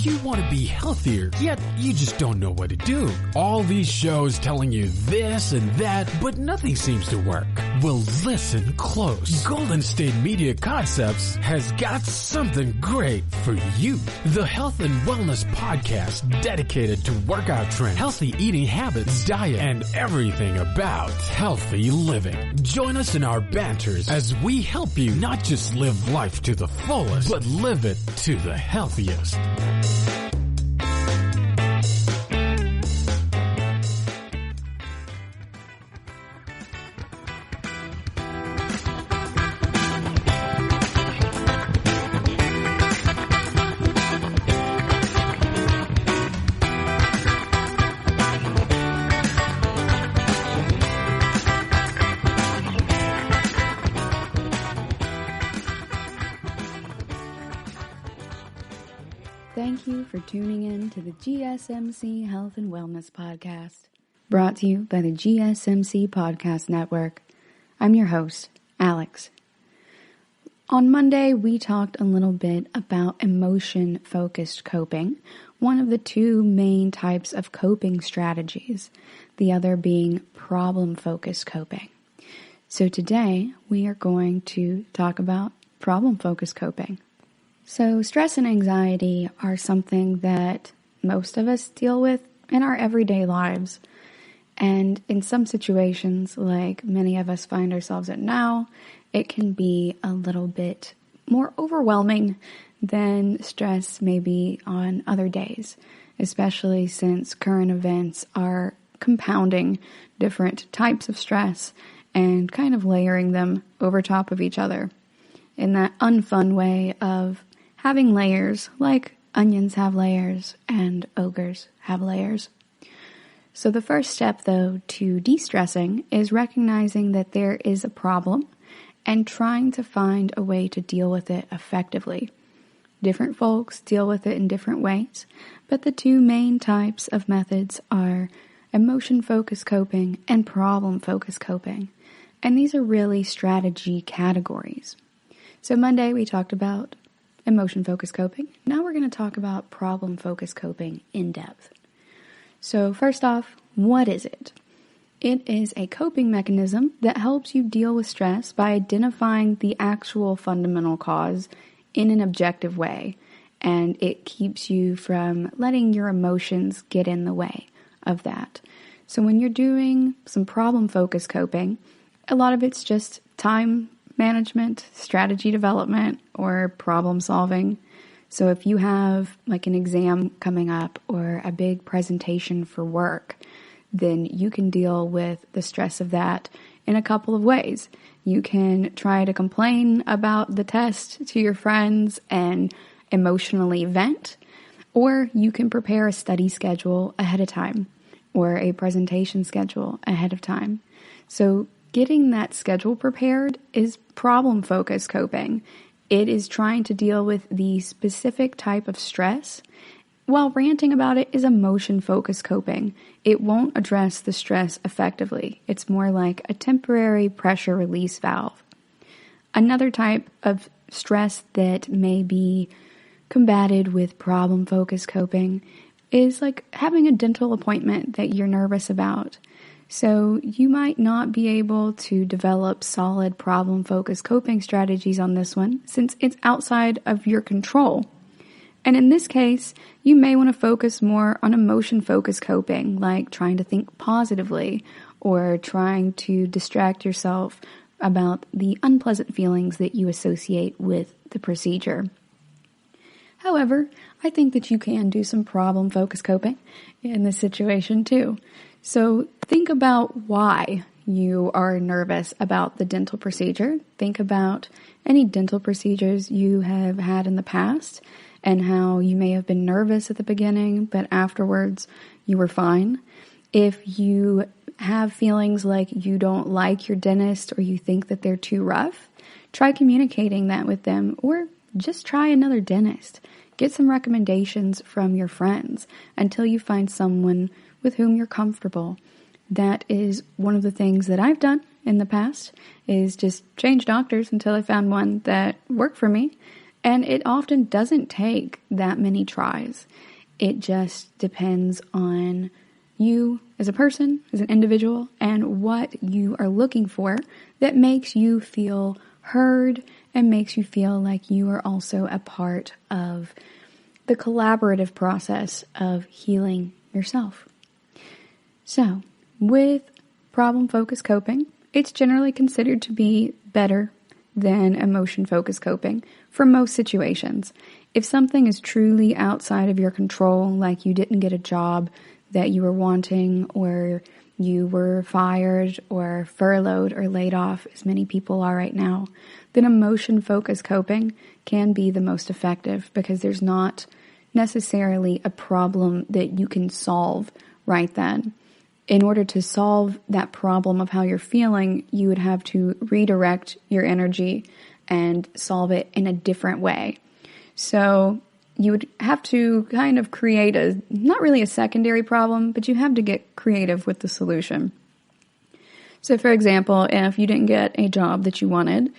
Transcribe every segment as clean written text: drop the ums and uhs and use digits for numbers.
you want to be healthier, yet you just don't know what to do? All these shows telling you this and that, but nothing seems to work. Well, listen close. Golden State Media Concepts has got something great for you. The Health and Wellness Podcast dedicated to workout trends, healthy eating habits, diet, and everything about healthy living. Join us in our banters as we help you not just live life to the fullest, but live it to the healthiest. Thank you for tuning in to the GSMC Health and Wellness Podcast, brought to you by the GSMC Podcast Network. I'm your host, Alex. On Monday, we talked a little bit about emotion-focused coping, one of the two main types of coping strategies, the other being problem-focused coping. So today, we are going to talk about problem-focused coping. So stress and anxiety are something that most of us deal with in our everyday lives. And in some situations, like many of us find ourselves in now, it can be a little bit more overwhelming than stress maybe on other days, especially since current events are compounding different types of stress and kind of layering them over top of each other in that unfun way of having layers, like onions have layers and ogres have layers. So the first step, though, to de-stressing is recognizing that there is a problem and trying to find a way to deal with it effectively. Different folks deal with it in different ways, but the two main types of methods are emotion-focused coping and problem-focused coping. And these are really strategy categories. So Monday we talked about emotion-focused coping. Now we're going to talk about problem-focused coping in depth. So first off, what is it? It is a coping mechanism that helps you deal with stress by identifying the actual fundamental cause in an objective way, and it keeps you from letting your emotions get in the way of that. So when you're doing some problem-focused coping, a lot of it's just time management, strategy development, or problem solving. So if you have like an exam coming up or a big presentation for work, then you can deal with the stress of that in a couple of ways. You can try to complain about the test to your friends and emotionally vent, or you can prepare a study schedule ahead of time or a presentation schedule ahead of time. So getting that schedule prepared is problem-focused coping. It is trying to deal with the specific type of stress, while ranting about it is emotion-focused coping. It won't address the stress effectively. It's more like a temporary pressure release valve. Another type of stress that may be combated with problem-focused coping is like having a dental appointment that you're nervous about. So you might not be able to develop solid problem-focused coping strategies on this one since it's outside of your control. And in this case, you may want to focus more on emotion-focused coping, like trying to think positively or trying to distract yourself about the unpleasant feelings that you associate with the procedure. However, I think that you can do some problem-focused coping in this situation too. So think about why you are nervous about the dental procedure. Think about any dental procedures you have had in the past and how you may have been nervous at the beginning, but afterwards you were fine. If you have feelings like you don't like your dentist or you think that they're too rough, try communicating that with them or just try another dentist. Get some recommendations from your friends until you find someone with whom you're comfortable. That is one of the things that I've done in the past, is just change doctors until I found one that worked for me. And it often doesn't take that many tries. It just depends on you as a person, as an individual, and what you are looking for that makes you feel heard and makes you feel like you are also a part of the collaborative process of healing yourself. So, with problem-focused coping, it's generally considered to be better than emotion-focused coping for most situations. If something is truly outside of your control, like you didn't get a job that you were wanting, or you were fired or furloughed or laid off, as many people are right now, then emotion-focused coping can be the most effective because there's not necessarily a problem that you can solve right then. In order to solve that problem of how you're feeling, you would have to redirect your energy and solve it in a different way. So you would have to kind of create not really a secondary problem, but you have to get creative with the solution. So for example, if you didn't get a job that you wanted,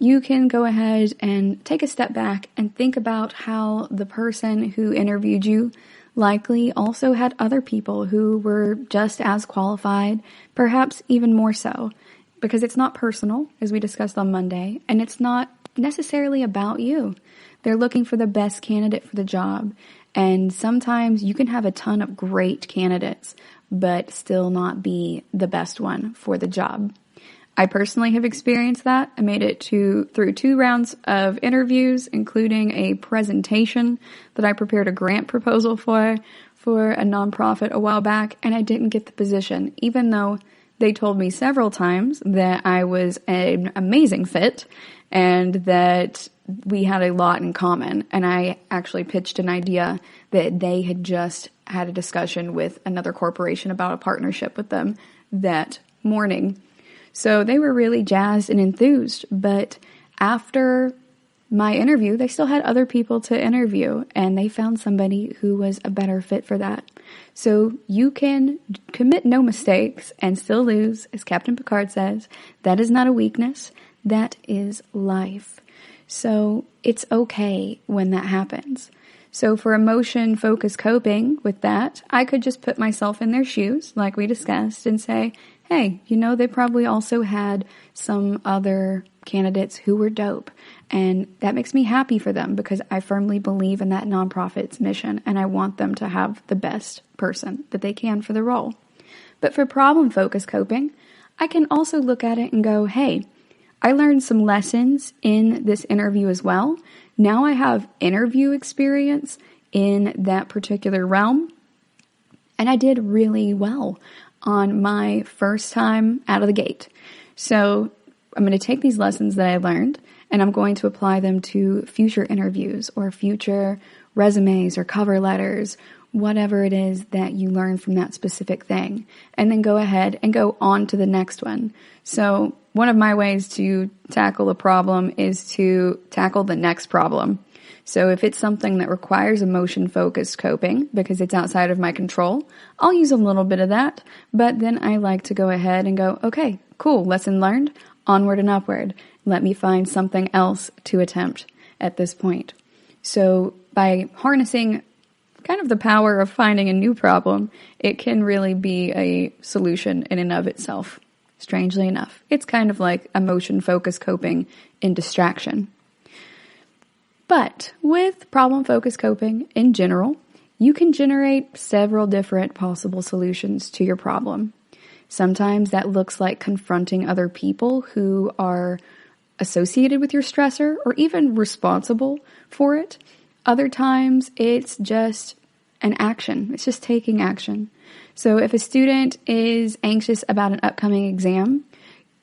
you can go ahead and take a step back and think about how the person who interviewed you likely also had other people who were just as qualified, perhaps even more so, because it's not personal, as we discussed on Monday, and it's not necessarily about you. They're looking for the best candidate for the job, and sometimes you can have a ton of great candidates, but still not be the best one for the job. I personally have experienced that. I made it through 2 rounds of interviews, including a presentation that I prepared a grant proposal for a nonprofit a while back, and I didn't get the position, even though they told me several times that I was an amazing fit and that we had a lot in common. And I actually pitched an idea that they had just had a discussion with another corporation about a partnership with them that morning. So they were really jazzed and enthused, but after my interview, they still had other people to interview, and they found somebody who was a better fit for that. So you can commit no mistakes and still lose, as Captain Picard says. That is not a weakness. That is life. So it's okay when that happens. So for emotion-focused coping with that, I could just put myself in their shoes, like we discussed, and say, hey, they probably also had some other candidates who were dope. And that makes me happy for them because I firmly believe in that nonprofit's mission and I want them to have the best person that they can for the role. But for problem-focused coping, I can also look at it and go, hey, I learned some lessons in this interview as well. Now I have interview experience in that particular realm. And I did really well on my first time out of the gate. So I'm going to take these lessons that I learned and I'm going to apply them to future interviews or future resumes or cover letters, whatever it is that you learn from that specific thing, and then go ahead and go on to the next one. So one of my ways to tackle a problem is to tackle the next problem. So if it's something that requires emotion-focused coping because it's outside of my control, I'll use a little bit of that, but then I like to go ahead and go, okay, cool, lesson learned, onward and upward. Let me find something else to attempt at this point. So by harnessing kind of the power of finding a new problem, it can really be a solution in and of itself. Strangely enough, it's kind of like emotion-focused coping in distraction. But with problem-focused coping in general, you can generate several different possible solutions to your problem. Sometimes that looks like confronting other people who are associated with your stressor or even responsible for it. Other times it's just an action. It's just taking action. So if a student is anxious about an upcoming exam,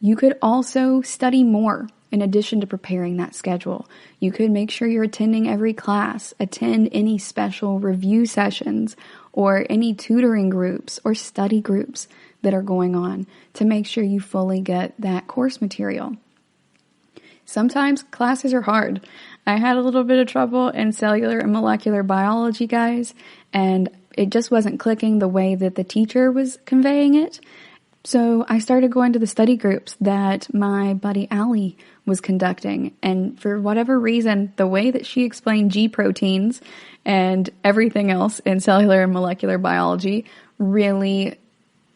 you could also study more. In addition to preparing that schedule, you could make sure you're attending every class, attend any special review sessions or any tutoring groups or study groups that are going on to make sure you fully get that course material. Sometimes classes are hard. I had a little bit of trouble in cellular and molecular biology, guys, and it just wasn't clicking the way that the teacher was conveying it. So I started going to the study groups that my buddy Allie was conducting. And for whatever reason, the way that she explained G proteins and everything else in cellular and molecular biology really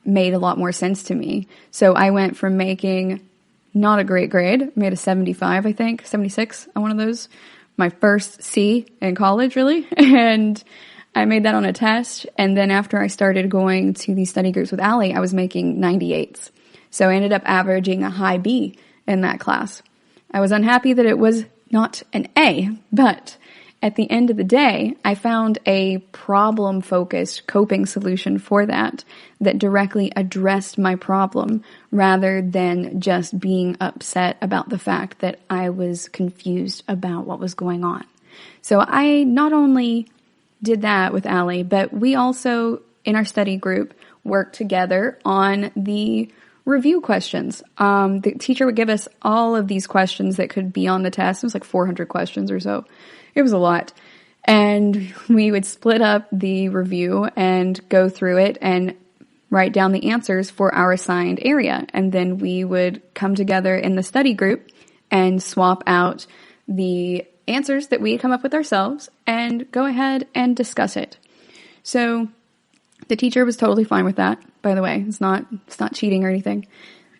made a lot more sense to me. So I went from making not a great grade, made a 75, I think, 76 on one of those, my first C in college, really. And I made that on a test. And then after I started going to these study groups with Allie, I was making 98s. So I ended up averaging a high B in that class. I was unhappy that it was not an A, but at the end of the day, I found a problem-focused coping solution for that directly addressed my problem rather than just being upset about the fact that I was confused about what was going on. So I not only did that with Allie, but we also, in our study group, worked together on the review questions. The teacher would give us all of these questions that could be on the test. It was like 400 questions or so. It was a lot. And we would split up the review and go through it and write down the answers for our assigned area. And then we would come together in the study group and swap out the answers that we had come up with ourselves and go ahead and discuss it. So the teacher was totally fine with that, by the way. It's not cheating or anything.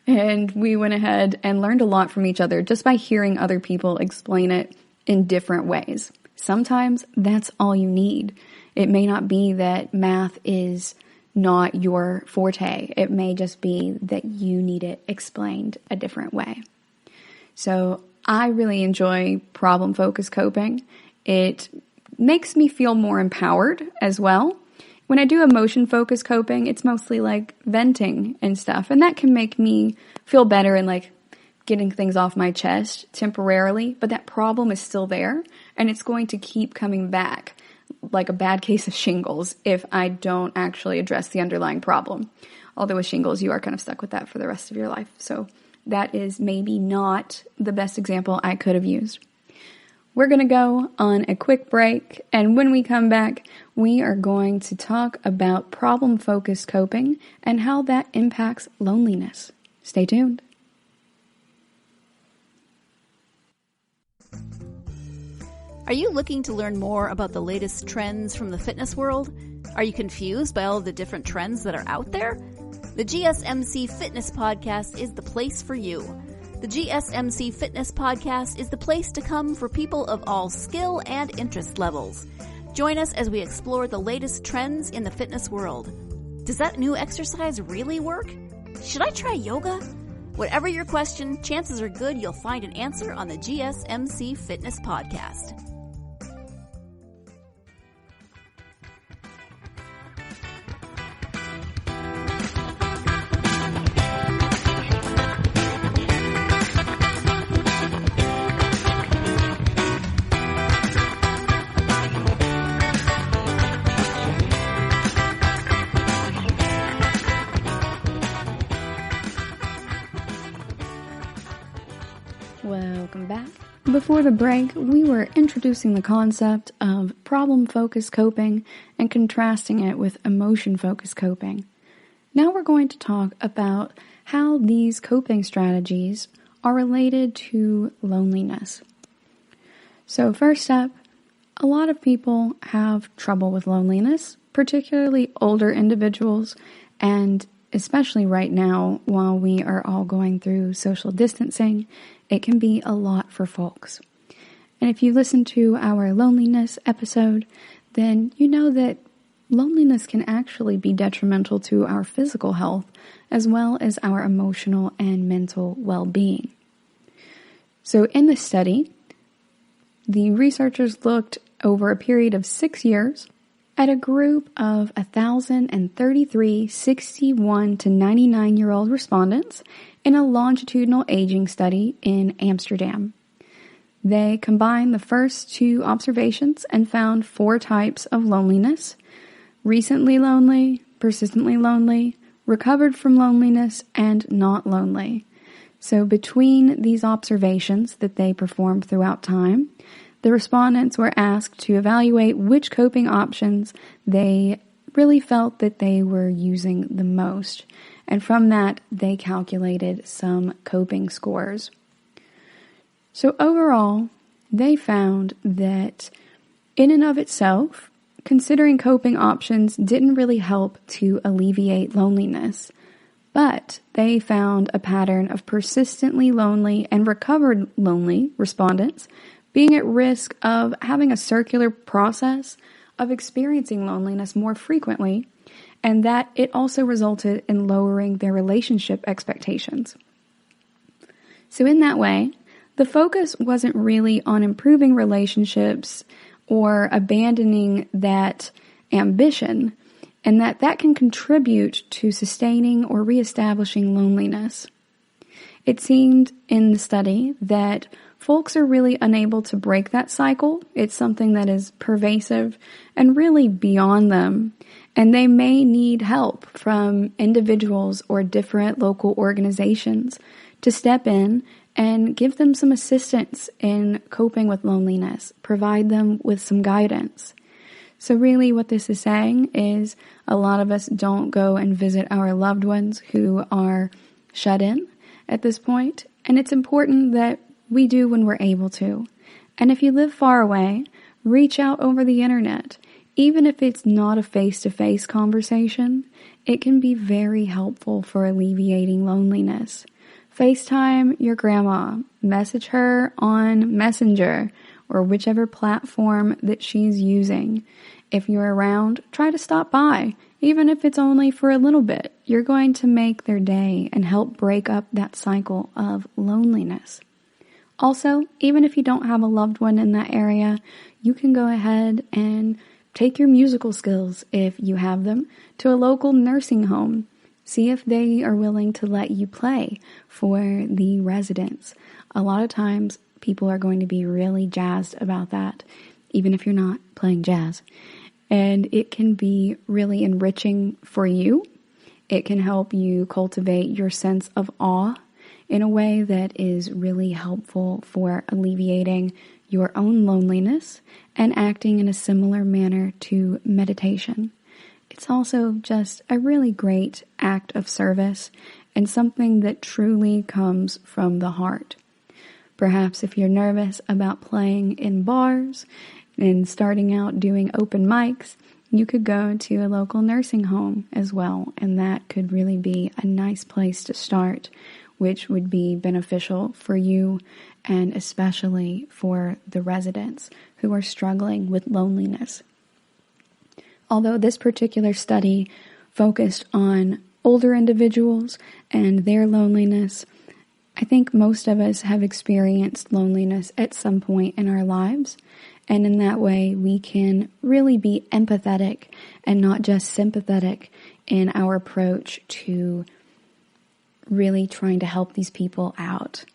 And we went ahead and learned a lot from each other just by hearing other people explain it in different ways. Sometimes that's all you need. It may not be that math is not your forte. It may just be that you need it explained a different way. So I really enjoy problem-focused coping. It makes me feel more empowered as well. When I do emotion-focused coping, it's mostly like venting and stuff, and that can make me feel better and like getting things off my chest temporarily, but that problem is still there, and it's going to keep coming back like a bad case of shingles if I don't actually address the underlying problem. Although with shingles, you are kind of stuck with that for the rest of your life. So that is maybe not the best example I could have used. We're going to go on a quick break, and when we come back, we are going to talk about problem-focused coping and how that impacts loneliness. Stay tuned. Are you looking to learn more about the latest trends from the fitness world? Are you confused by all of the different trends that are out there? The GSMC Fitness Podcast is the place for you. The GSMC Fitness Podcast is the place to come for people of all skill and interest levels. Join us as we explore the latest trends in the fitness world. Does that new exercise really work? Should I try yoga? Whatever your question, chances are good you'll find an answer on the GSMC Fitness Podcast. Welcome back. Before the break, we were introducing the concept of problem-focused coping and contrasting it with emotion-focused coping. Now we're going to talk about how these coping strategies are related to loneliness. So first up, a lot of people have trouble with loneliness, particularly older individuals, and especially right now while we are all going through social distancing, it can be a lot for folks. And if you listen to our loneliness episode, then you know that loneliness can actually be detrimental to our physical health as well as our emotional and mental well-being. So in this study, the researchers looked over a period of 6 years at a group of 1,033 61 to 99-year-old respondents in a longitudinal aging study in Amsterdam. They combined the first two observations and found 4 types of loneliness: recently lonely, persistently lonely, recovered from loneliness, and not lonely. So between these observations that they performed throughout time, the respondents were asked to evaluate which coping options they really felt that they were using the most. And from that, they calculated some coping scores. So overall, they found that in and of itself, considering coping options didn't really help to alleviate loneliness. But they found a pattern of persistently lonely and recovered lonely respondents being at risk of having a circular process of experiencing loneliness more frequently, and that it also resulted in lowering their relationship expectations. So in that way, the focus wasn't really on improving relationships or abandoning that ambition, and that can contribute to sustaining or reestablishing loneliness. It seemed in the study that folks are really unable to break that cycle. It's something that is pervasive and really beyond them, and they may need help from individuals or different local organizations to step in and give them some assistance in coping with loneliness, provide them with some guidance. So really what this is saying is a lot of us don't go and visit our loved ones who are shut in at this point, and it's important that we do when we're able to. And if you live far away, reach out over the internet. Even if it's not a face-to-face conversation, it can be very helpful for alleviating loneliness. FaceTime your grandma, message her on Messenger or whichever platform that she's using. If you're around, try to stop by, even if it's only for a little bit. You're going to make their day and help break up that cycle of loneliness. Also, even if you don't have a loved one in that area, you can go ahead and take your musical skills, if you have them, to a local nursing home. See if they are willing to let you play for the residents. A lot of times, people are going to be really jazzed about that, even if you're not playing jazz. And it can be really enriching for you. It can help you cultivate your sense of awe in a way that is really helpful for alleviating your own loneliness and acting in a similar manner to meditation. It's also just a really great act of service and something that truly comes from the heart. Perhaps if you're nervous about playing in bars and starting out doing open mics, you could go to a local nursing home as well, and that could really be a nice place to start, which would be beneficial for you and especially for the residents who are struggling with loneliness. Although this particular study focused on older individuals and their loneliness, I think most of us have experienced loneliness at some point in our lives, and in that way we can really be empathetic and not just sympathetic in our approach to really trying to help these people out.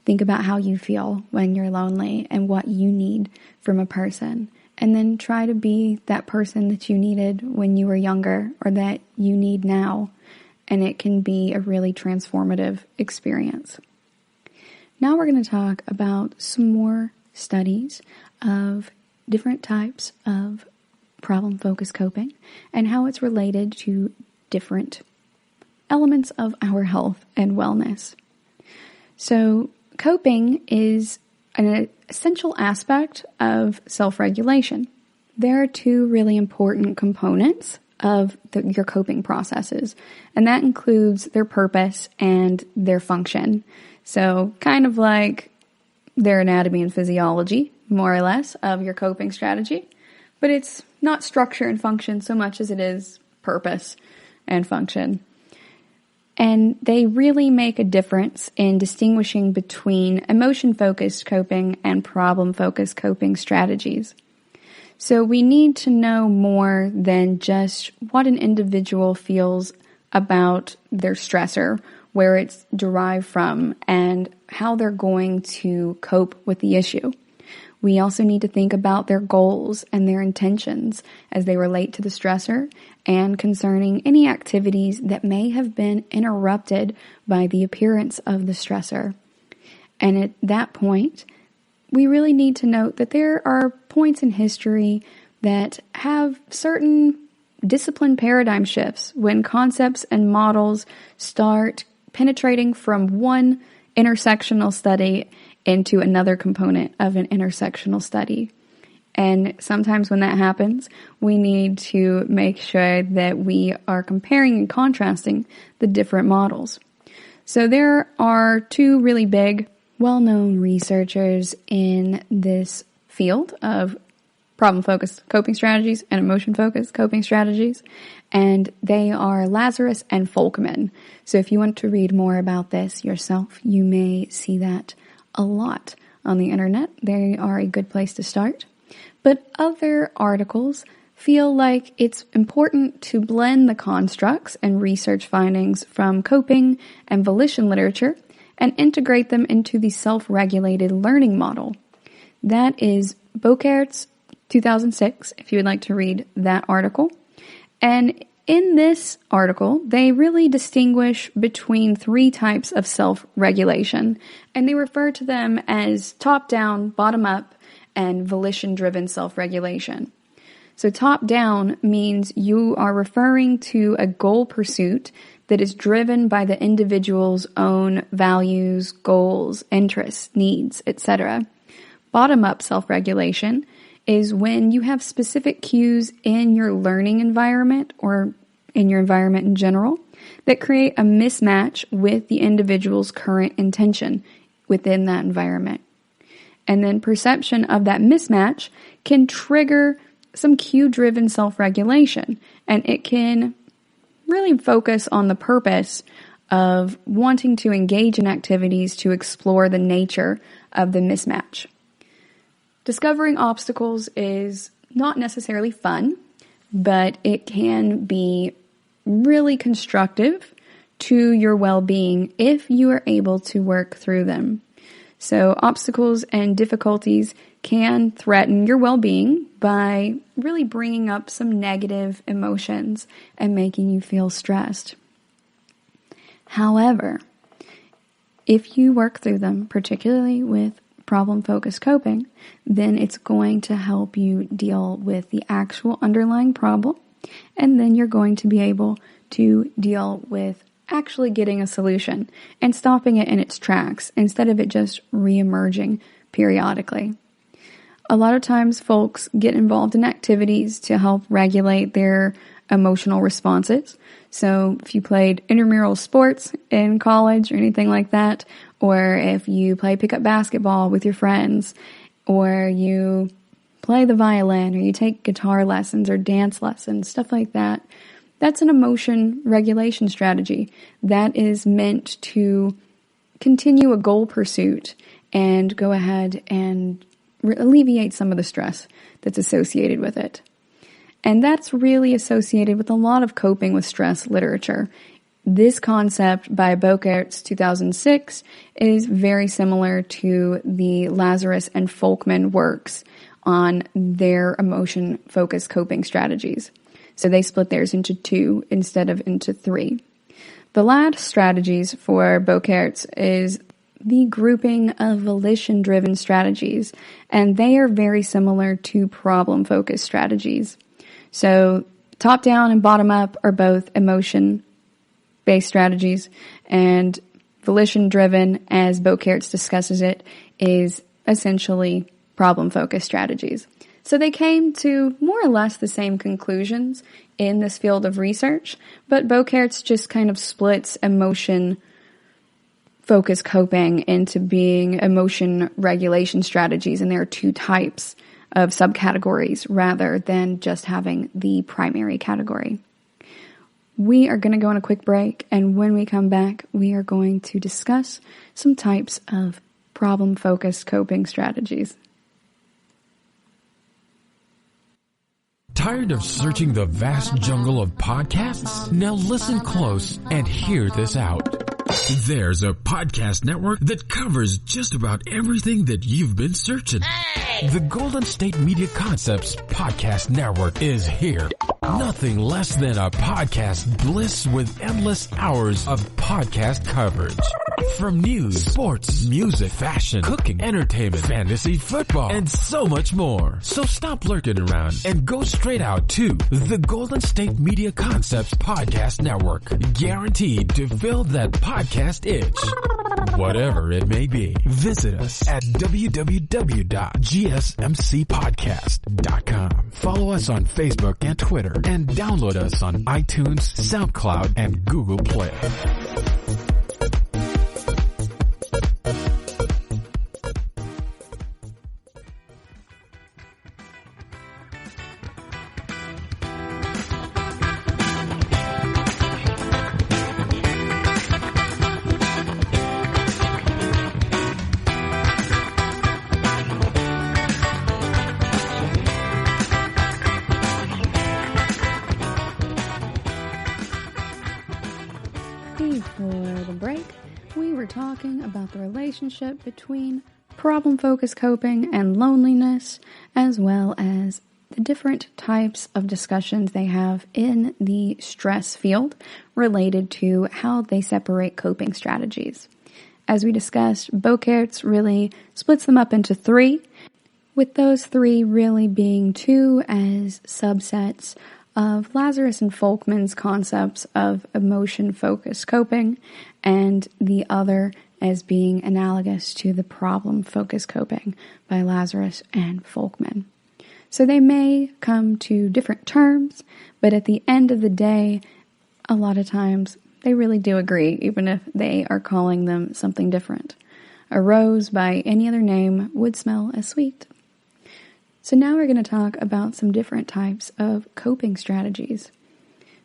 Think about how you feel when you're lonely and what you need from a person, and then try to be that person that you needed when you were younger or that you need now. And it can be a really transformative experience. Now we're going to talk about some more studies of different types of problem-focused coping and how it's related to different elements of our health and wellness. So coping is an essential aspect of self-regulation. There are two really important components of your coping processes, and that includes their purpose and their function. So kind of like their anatomy and physiology, more or less, of your coping strategy, but it's not structure and function so much as it is purpose and function. And they really make a difference in distinguishing between emotion-focused coping and problem-focused coping strategies. So we need to know more than just what an individual feels about their stressor, where it's derived from, and how they're going to cope with the issue. We also need to think about their goals and their intentions as they relate to the stressor and concerning any activities that may have been interrupted by the appearance of the stressor. And at that point, we really need to note that there are points in history that have certain discipline paradigm shifts when concepts and models start penetrating from one intersectional study into another component of an intersectional study. And sometimes when that happens, we need to make sure that we are comparing and contrasting the different models. So there are two really big, well-known researchers in this field of problem-focused coping strategies and emotion-focused coping strategies, and they are Lazarus and Folkman. So if you want to read more about this yourself, you may see that a lot on the internet. They are a good place to start. But other articles feel like it's important to blend the constructs and research findings from coping and volition literature and integrate them into the self-regulated learning model. That is Bokert's 2006, if you would like to read that article. And in this article, they really distinguish between three types of self-regulation, and they refer to them as top-down, bottom-up, and volition-driven self-regulation. So top-down means you are referring to a goal pursuit that is driven by the individual's own values, goals, interests, needs, etc. Bottom-up self-regulation is when you have specific cues in your learning environment or in your environment in general that create a mismatch with the individual's current intention within that environment. And then perception of that mismatch can trigger some cue-driven self-regulation, and it can really focus on the purpose of wanting to engage in activities to explore the nature of the mismatch. Discovering obstacles is not necessarily fun, but it can be really constructive to your well-being if you are able to work through them. So obstacles and difficulties can threaten your well-being by really bringing up some negative emotions and making you feel stressed. However, if you work through them, particularly with problem-focused coping, then it's going to help you deal with the actual underlying problem, and then you're going to be able to deal with actually getting a solution and stopping it in its tracks instead of it just re-emerging periodically. A lot of times folks get involved in activities to help regulate their emotional responses. So if you played intramural sports in college or anything like that, or if you play pickup basketball with your friends, or you play the violin, or you take guitar lessons or dance lessons, stuff like that, that's an emotion regulation strategy that is meant to continue a goal pursuit and go ahead and alleviate some of the stress that's associated with it. And that's really associated with a lot of coping with stress literature. This concept by Bokert's 2006 is very similar to the Lazarus and Folkman works on their emotion-focused coping strategies. So they split theirs into two instead of into three. The last strategies for Bokert's is the grouping of volition-driven strategies, and they are very similar to problem-focused strategies. So top-down and bottom-up are both emotion-based strategies, and volition-driven, as Bokert's discusses it, is essentially problem-focused strategies. So they came to more or less the same conclusions in this field of research, but Bokert's just kind of splits emotion-focused coping into being emotion regulation strategies, and there are two types of subcategories rather than just having the primary category. We are going to go on a quick break, and when we come back, we are going to discuss some types of problem-focused coping strategies. Tired of searching the vast jungle of podcasts? Now listen close and hear this out. There's a podcast network that covers just about everything that you've been searching. Hey! The Golden State Media Concepts Podcast Network is here. Nothing less than a podcast bliss with endless hours of podcast coverage. From news, sports, music, fashion, cooking, entertainment, fantasy, football, and so much more. So stop lurking around and go straight out to the Golden State Media Concepts Podcast Network. Guaranteed to fill that podcast itch. Whatever it may be. Visit us at www.gsmcpodcast.com. Follow us on Facebook and Twitter, and download us on iTunes, SoundCloud, and Google Play. Before the break, we were talking about the relationship between problem-focused coping and loneliness, as well as the different types of discussions they have in the stress field related to how they separate coping strategies. As we discussed, Bokertz really splits them up into three, with those three really being two as subsets of Lazarus and Folkman's concepts of emotion-focused coping, and the other as being analogous to the problem-focused coping by Lazarus and Folkman. So they may come to different terms, but at the end of the day, a lot of times they really do agree, even if they are calling them something different. A rose by any other name would smell as sweet. So now we're going to talk about some different types of coping strategies.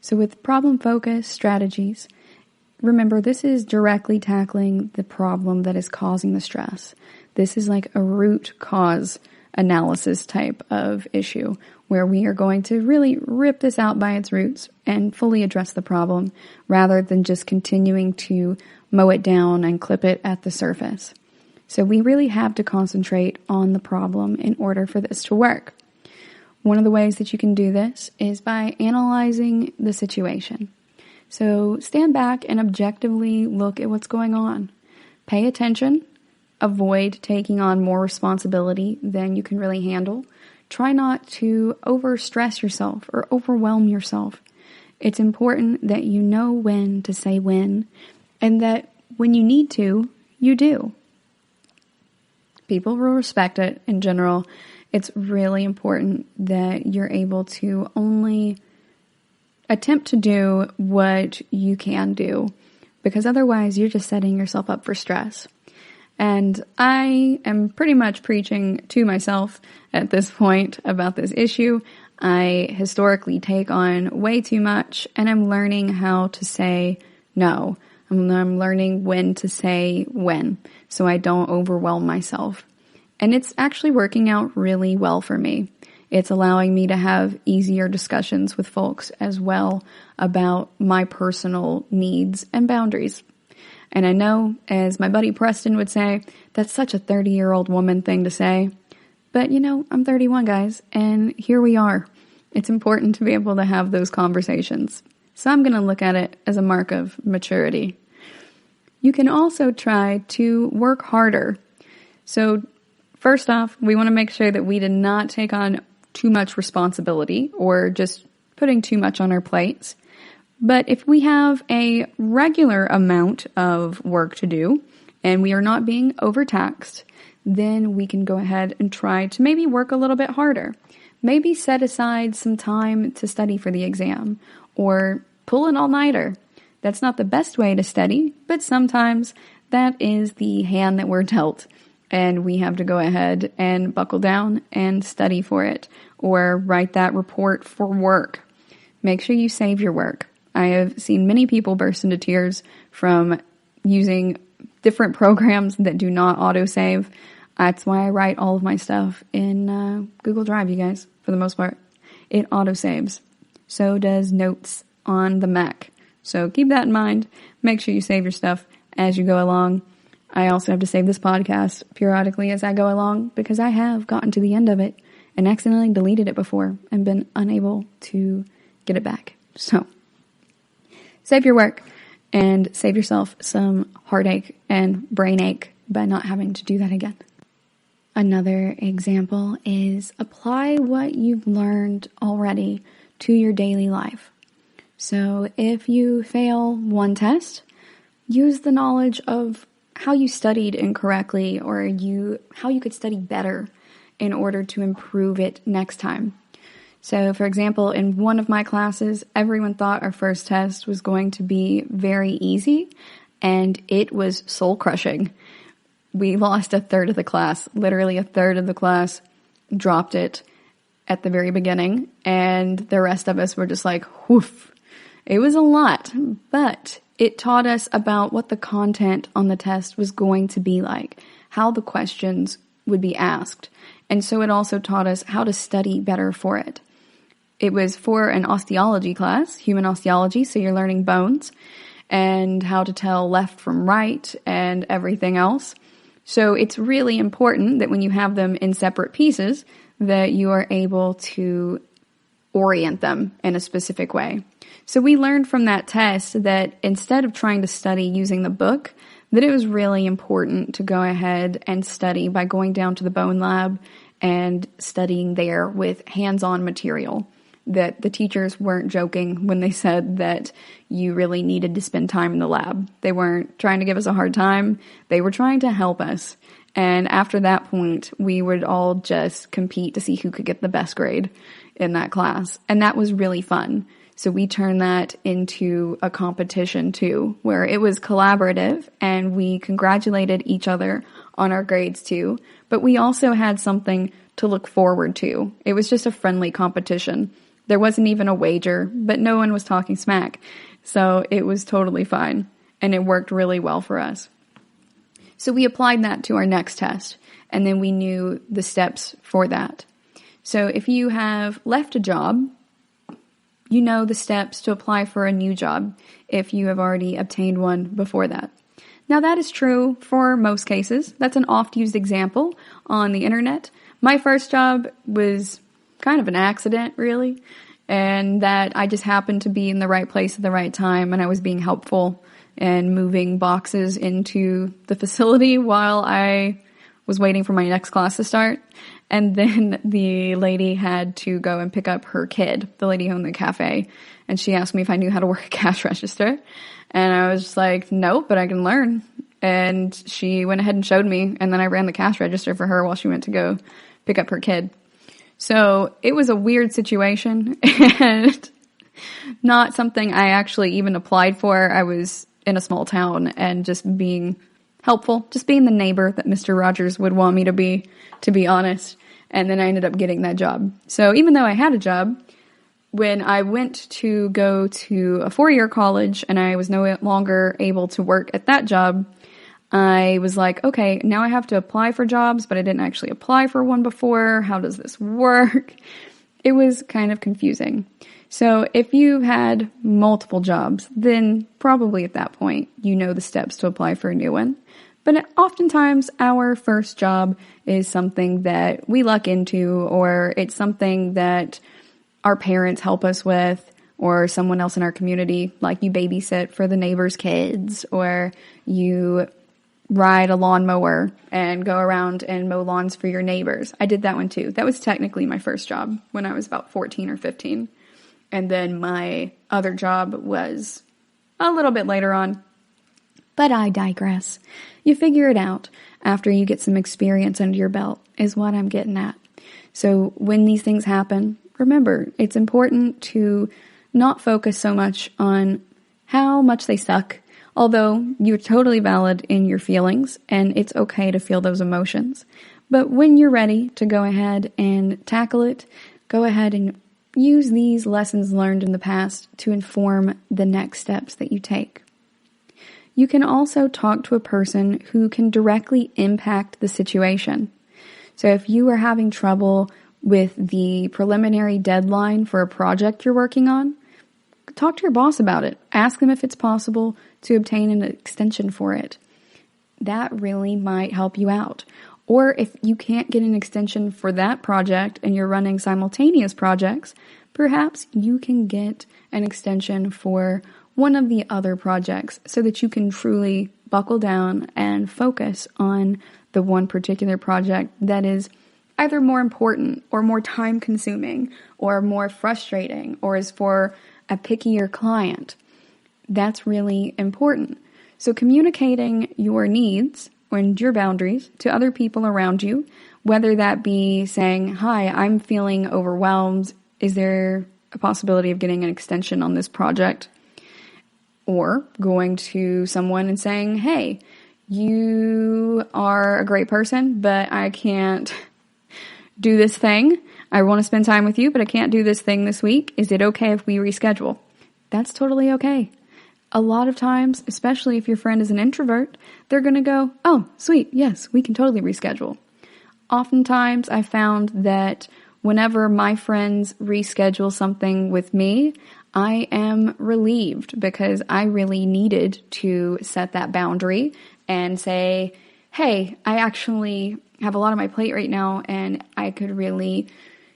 So with problem-focused strategies, remember this is directly tackling the problem that is causing the stress. This is like a root cause analysis type of issue where we are going to really rip this out by its roots and fully address the problem rather than just continuing to mow it down and clip it at the surface. So we really have to concentrate on the problem in order for this to work. One of the ways that you can do this is by analyzing the situation. So stand back and objectively look at what's going on. Pay attention. Avoid taking on more responsibility than you can really handle. Try not to overstress yourself or overwhelm yourself. It's important that you know when to say when, and that when you need to, you do. People will respect it in general. It's really important that you're able to only attempt to do what you can do, because otherwise you're just setting yourself up for stress. And I am pretty much preaching to myself at this point about this issue. I historically take on way too much, and I'm learning how to say no. I'm learning when to say when, so I don't overwhelm myself. And it's actually working out really well for me. It's allowing me to have easier discussions with folks as well about my personal needs and boundaries. And I know, as my buddy Preston would say, that's such a 30-year-old woman thing to say. But, I'm 31, guys, and here we are. It's important to be able to have those conversations. So I'm going to look at it as a mark of maturity. You can also try to work harder. So first off, we want to make sure that we did not take on too much responsibility or just putting too much on our plates. But if we have a regular amount of work to do and we are not being overtaxed, then we can go ahead and try to maybe work a little bit harder. Maybe set aside some time to study for the exam or pull an all-nighter. That's not the best way to study, but sometimes that is the hand that we're dealt, and we have to go ahead and buckle down and study for it or write that report for work. Make sure you save your work. I have seen many people burst into tears from using different programs that do not autosave. That's why I write all of my stuff in Google Drive, you guys, for the most part. It autosaves. So does Notes on the Mac. So keep that in mind. Make sure you save your stuff as you go along. I also have to save this podcast periodically as I go along because I have gotten to the end of it and accidentally deleted it before and been unable to get it back. So save your work and save yourself some heartache and brain ache by not having to do that again. Another example is apply what you've learned already to your daily life. So if you fail one test, use the knowledge of how you studied incorrectly or how you could study better in order to improve it next time. So, for example, in one of my classes, everyone thought our first test was going to be very easy, and it was soul-crushing. We lost a third of the class, literally a third of the class dropped it at the very beginning, and the rest of us were just like, whoof. It was a lot, but it taught us about what the content on the test was going to be like, how the questions would be asked. And so it also taught us how to study better for it. It was for an osteology class, human osteology, so you're learning bones and how to tell left from right and everything else. So it's really important that when you have them in separate pieces, that you are able to orient them in a specific way. So we learned from that test that instead of trying to study using the book, that it was really important to go ahead and study by going down to the bone lab and studying there with hands-on material. That the teachers weren't joking when they said that you really needed to spend time in the lab. They weren't trying to give us a hard time. They were trying to help us. And after that point, we would all just compete to see who could get the best grade in that class. And that was really fun. So we turned that into a competition too, where it was collaborative and we congratulated each other on our grades too. But we also had something to look forward to. It was just a friendly competition. There wasn't even a wager, but no one was talking smack. So it was totally fine and it worked really well for us. So we applied that to our next test and then we knew the steps for that. So if you have left a job, you know the steps to apply for a new job if you have already obtained one before that. Now that is true for most cases. That's an oft-used example on the internet. My first job was kind of an accident, really, and that I just happened to be in the right place at the right time and I was being helpful and moving boxes into the facility while I was waiting for my next class to start. And then the lady had to go and pick up her kid, the lady who owned the cafe. And she asked me if I knew how to work a cash register. And I was just like, no, but I can learn. And she went ahead and showed me. And then I ran the cash register for her while she went to go pick up her kid. So it was a weird situation and not something I actually even applied for. I was in a small town and just being helpful, just being the neighbor that Mr. Rogers would want me to be honest. And then I ended up getting that job. So even though I had a job, when I went to go to a 4-year college and I was no longer able to work at that job, I was like, okay, now I have to apply for jobs, but I didn't actually apply for one before. How does this work? It was kind of confusing. So if you've had multiple jobs, then probably at that point, you know the steps to apply for a new one. But oftentimes our first job is something that we luck into, or it's something that our parents help us with, or someone else in our community, like you babysit for the neighbor's kids, or you ride a lawnmower and go around and mow lawns for your neighbors. I did that one too. That was technically my first job when I was about 14 or 15. And then my other job was a little bit later on. But I digress. You figure it out after you get some experience under your belt is what I'm getting at. So when these things happen, remember, it's important to not focus so much on how much they suck, although you're totally valid in your feelings and it's okay to feel those emotions. But when you're ready to go ahead and tackle it, go ahead and use these lessons learned in the past to inform the next steps that you take. You can also talk to a person who can directly impact the situation. So if you are having trouble with the preliminary deadline for a project you're working on, talk to your boss about it. Ask them if it's possible to obtain an extension for it. That really might help you out. Or if you can't get an extension for that project and you're running simultaneous projects, perhaps you can get an extension for one of the other projects so that you can truly buckle down and focus on the one particular project that is either more important or more time consuming or more frustrating or is for a pickier client. That's really important. So communicating your needs and your boundaries to other people around you, whether that be saying, hi, I'm feeling overwhelmed. Is there a possibility of getting an extension on this project? Or going to someone and saying, hey, you are a great person, but I can't do this thing. I want to spend time with you, but I can't do this thing this week. Is it okay if we reschedule? That's totally okay. A lot of times, especially if your friend is an introvert, they're going to go, oh, sweet, yes, we can totally reschedule. Oftentimes, I found that whenever my friends reschedule something with me, I am relieved because I really needed to set that boundary and say, hey, I actually have a lot on my plate right now and I could really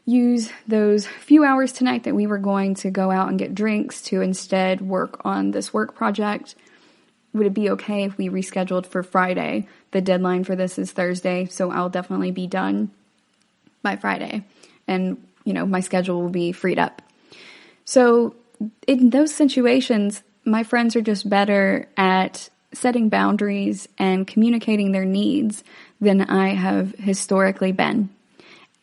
use those few hours tonight that we were going to go out and get drinks to instead work on this work project. Would it be okay if we rescheduled for Friday? The deadline for this is Thursday, so I'll definitely be done by Friday. And, my schedule will be freed up. So in those situations, my friends are just better at setting boundaries and communicating their needs than I have historically been.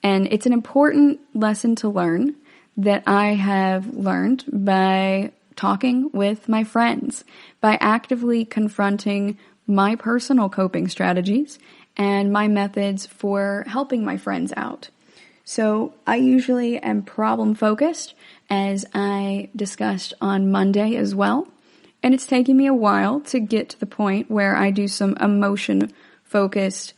And it's an important lesson to learn that I have learned by talking with my friends, by actively confronting my personal coping strategies and my methods for helping my friends out. So I usually am problem focused, as I discussed on Monday as well. And it's taken me a while to get to the point where I do some emotion focused,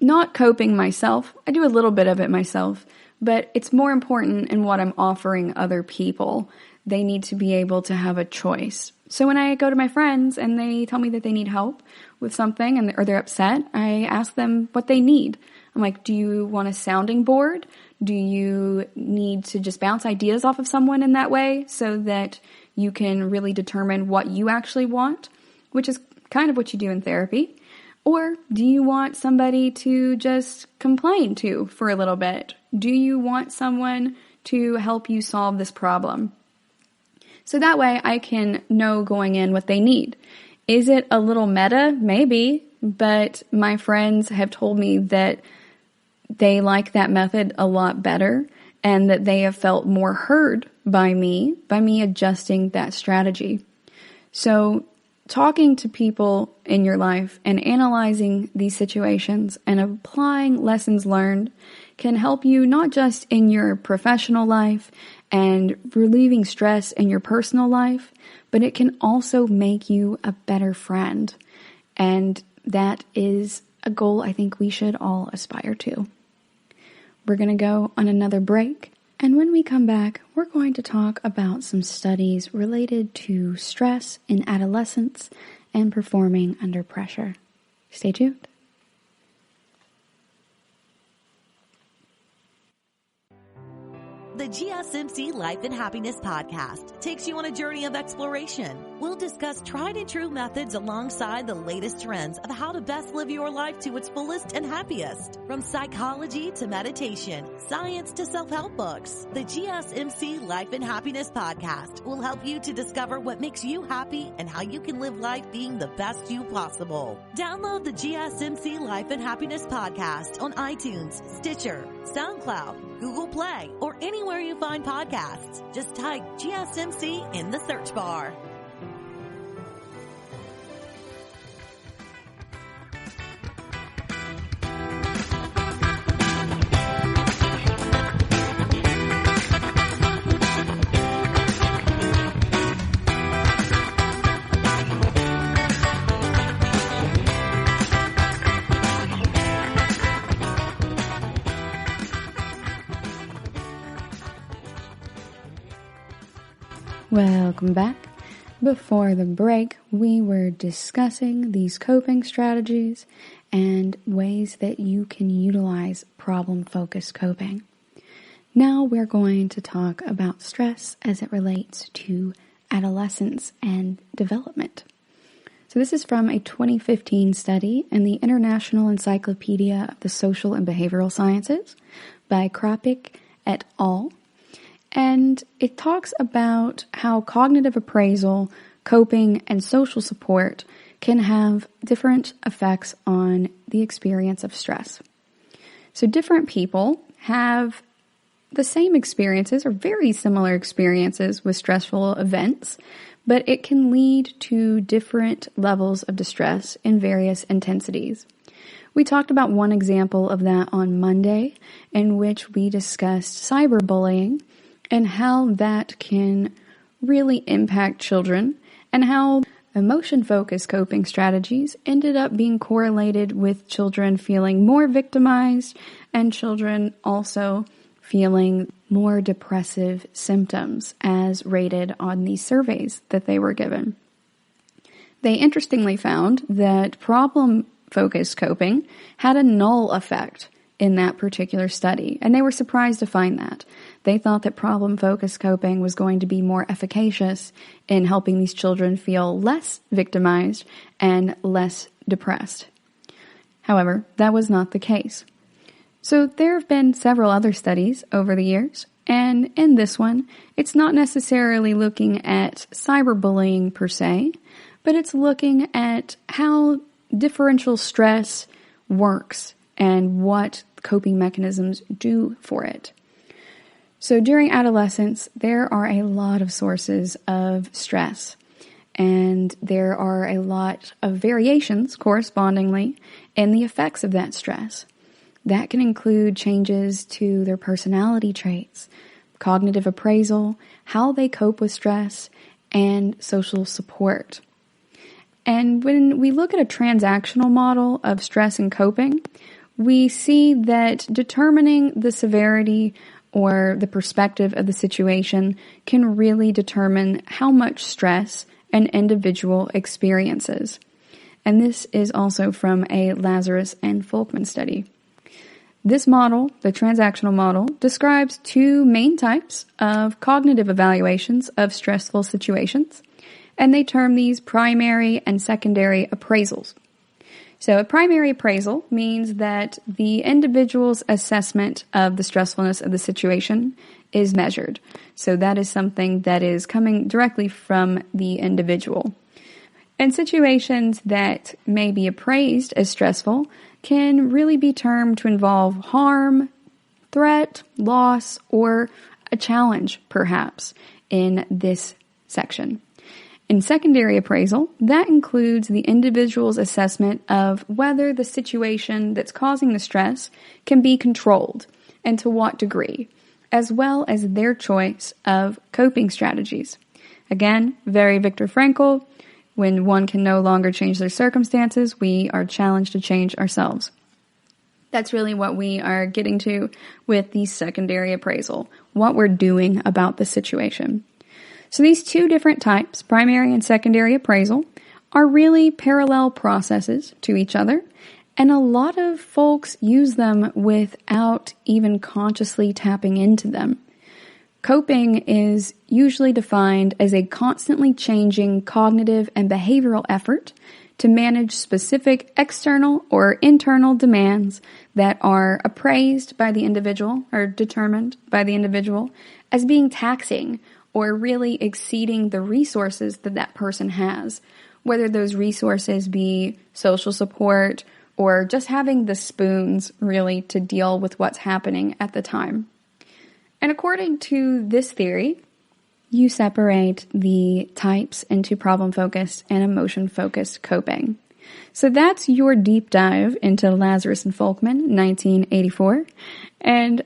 not coping myself. I do a little bit of it myself, but it's more important in what I'm offering other people. They need to be able to have a choice. So when I go to my friends and they tell me that they need help with something or they're upset, I ask them what they need. I'm like, do you want a sounding board? Do you need to just bounce ideas off of someone in that way so that you can really determine what you actually want, which is kind of what you do in therapy? Or do you want somebody to just complain to for a little bit? Do you want someone to help you solve this problem? So that way I can know going in what they need. Is it a little meta? Maybe, but my friends have told me that they like that method a lot better and that they have felt more heard by me adjusting that strategy. So talking to people in your life and analyzing these situations and applying lessons learned can help you not just in your professional life and relieving stress in your personal life, but it can also make you a better friend. And that is a goal I think we should all aspire to. We're going to go on another break, and when we come back, we're going to talk about some studies related to stress in adolescence and performing under pressure. Stay tuned. The GSMC Life and Happiness Podcast takes you on a journey of exploration. We'll discuss tried and true methods alongside the latest trends of how to best live your life to its fullest and happiest. From psychology to meditation, science to self-help books, the GSMC Life and Happiness Podcast will help you to discover what makes you happy and how you can live life being the best you possible. Download the GSMC Life and Happiness Podcast on iTunes, Stitcher, SoundCloud, Google Play, or anywhere you find podcasts. Just type GSMC in the search bar. Welcome back. Before the break, we were discussing these coping strategies and ways that you can utilize problem-focused coping. Now we're going to talk about stress as it relates to adolescence and development. So this is from a 2015 study in the International Encyclopedia of the Social and Behavioral Sciences by Kropik et al. And it talks about how cognitive appraisal, coping, and social support can have different effects on the experience of stress. So different people have the same experiences or very similar experiences with stressful events, but it can lead to different levels of distress in various intensities. We talked about one example of that on Monday, in which we discussed cyberbullying and how that can really impact children, and how emotion-focused coping strategies ended up being correlated with children feeling more victimized and children also feeling more depressive symptoms as rated on these surveys that they were given. They interestingly found that problem-focused coping had a null effect in that particular study, and they were surprised to find that. They thought that problem-focused coping was going to be more efficacious in helping these children feel less victimized and less depressed. However, that was not the case. So there have been several other studies over the years, and in this one, it's not necessarily looking at cyberbullying per se, but it's looking at how differential stress works and what coping mechanisms do for it. So during adolescence, there are a lot of sources of stress, and there are a lot of variations correspondingly in the effects of that stress. That can include changes to their personality traits, cognitive appraisal, how they cope with stress, and social support. And when we look at a transactional model of stress and coping, we see that determining the severity or the perspective of the situation can really determine how much stress an individual experiences. And this is also from a Lazarus and Folkman study. This model, the transactional model, describes two main types of cognitive evaluations of stressful situations, and they term these primary and secondary appraisals. So a primary appraisal means that the individual's assessment of the stressfulness of the situation is measured. So that is something that is coming directly from the individual. And situations that may be appraised as stressful can really be termed to involve harm, threat, loss, or a challenge, perhaps, in this section. In secondary appraisal, that includes the individual's assessment of whether the situation that's causing the stress can be controlled and to what degree, as well as their choice of coping strategies. Again, very Viktor Frankl, when one can no longer change their circumstances, we are challenged to change ourselves. That's really what we are getting to with the secondary appraisal, what we're doing about the situation. So these two different types, primary and secondary appraisal, are really parallel processes to each other, and a lot of folks use them without even consciously tapping into them. Coping is usually defined as a constantly changing cognitive and behavioral effort to manage specific external or internal demands that are appraised by the individual or determined by the individual as being taxing or really exceeding the resources that that person has, whether those resources be social support or just having the spoons really to deal with what's happening at the time. And according to this theory, you separate the types into problem-focused and emotion-focused coping. So that's your deep dive into Lazarus and Folkman, 1984. And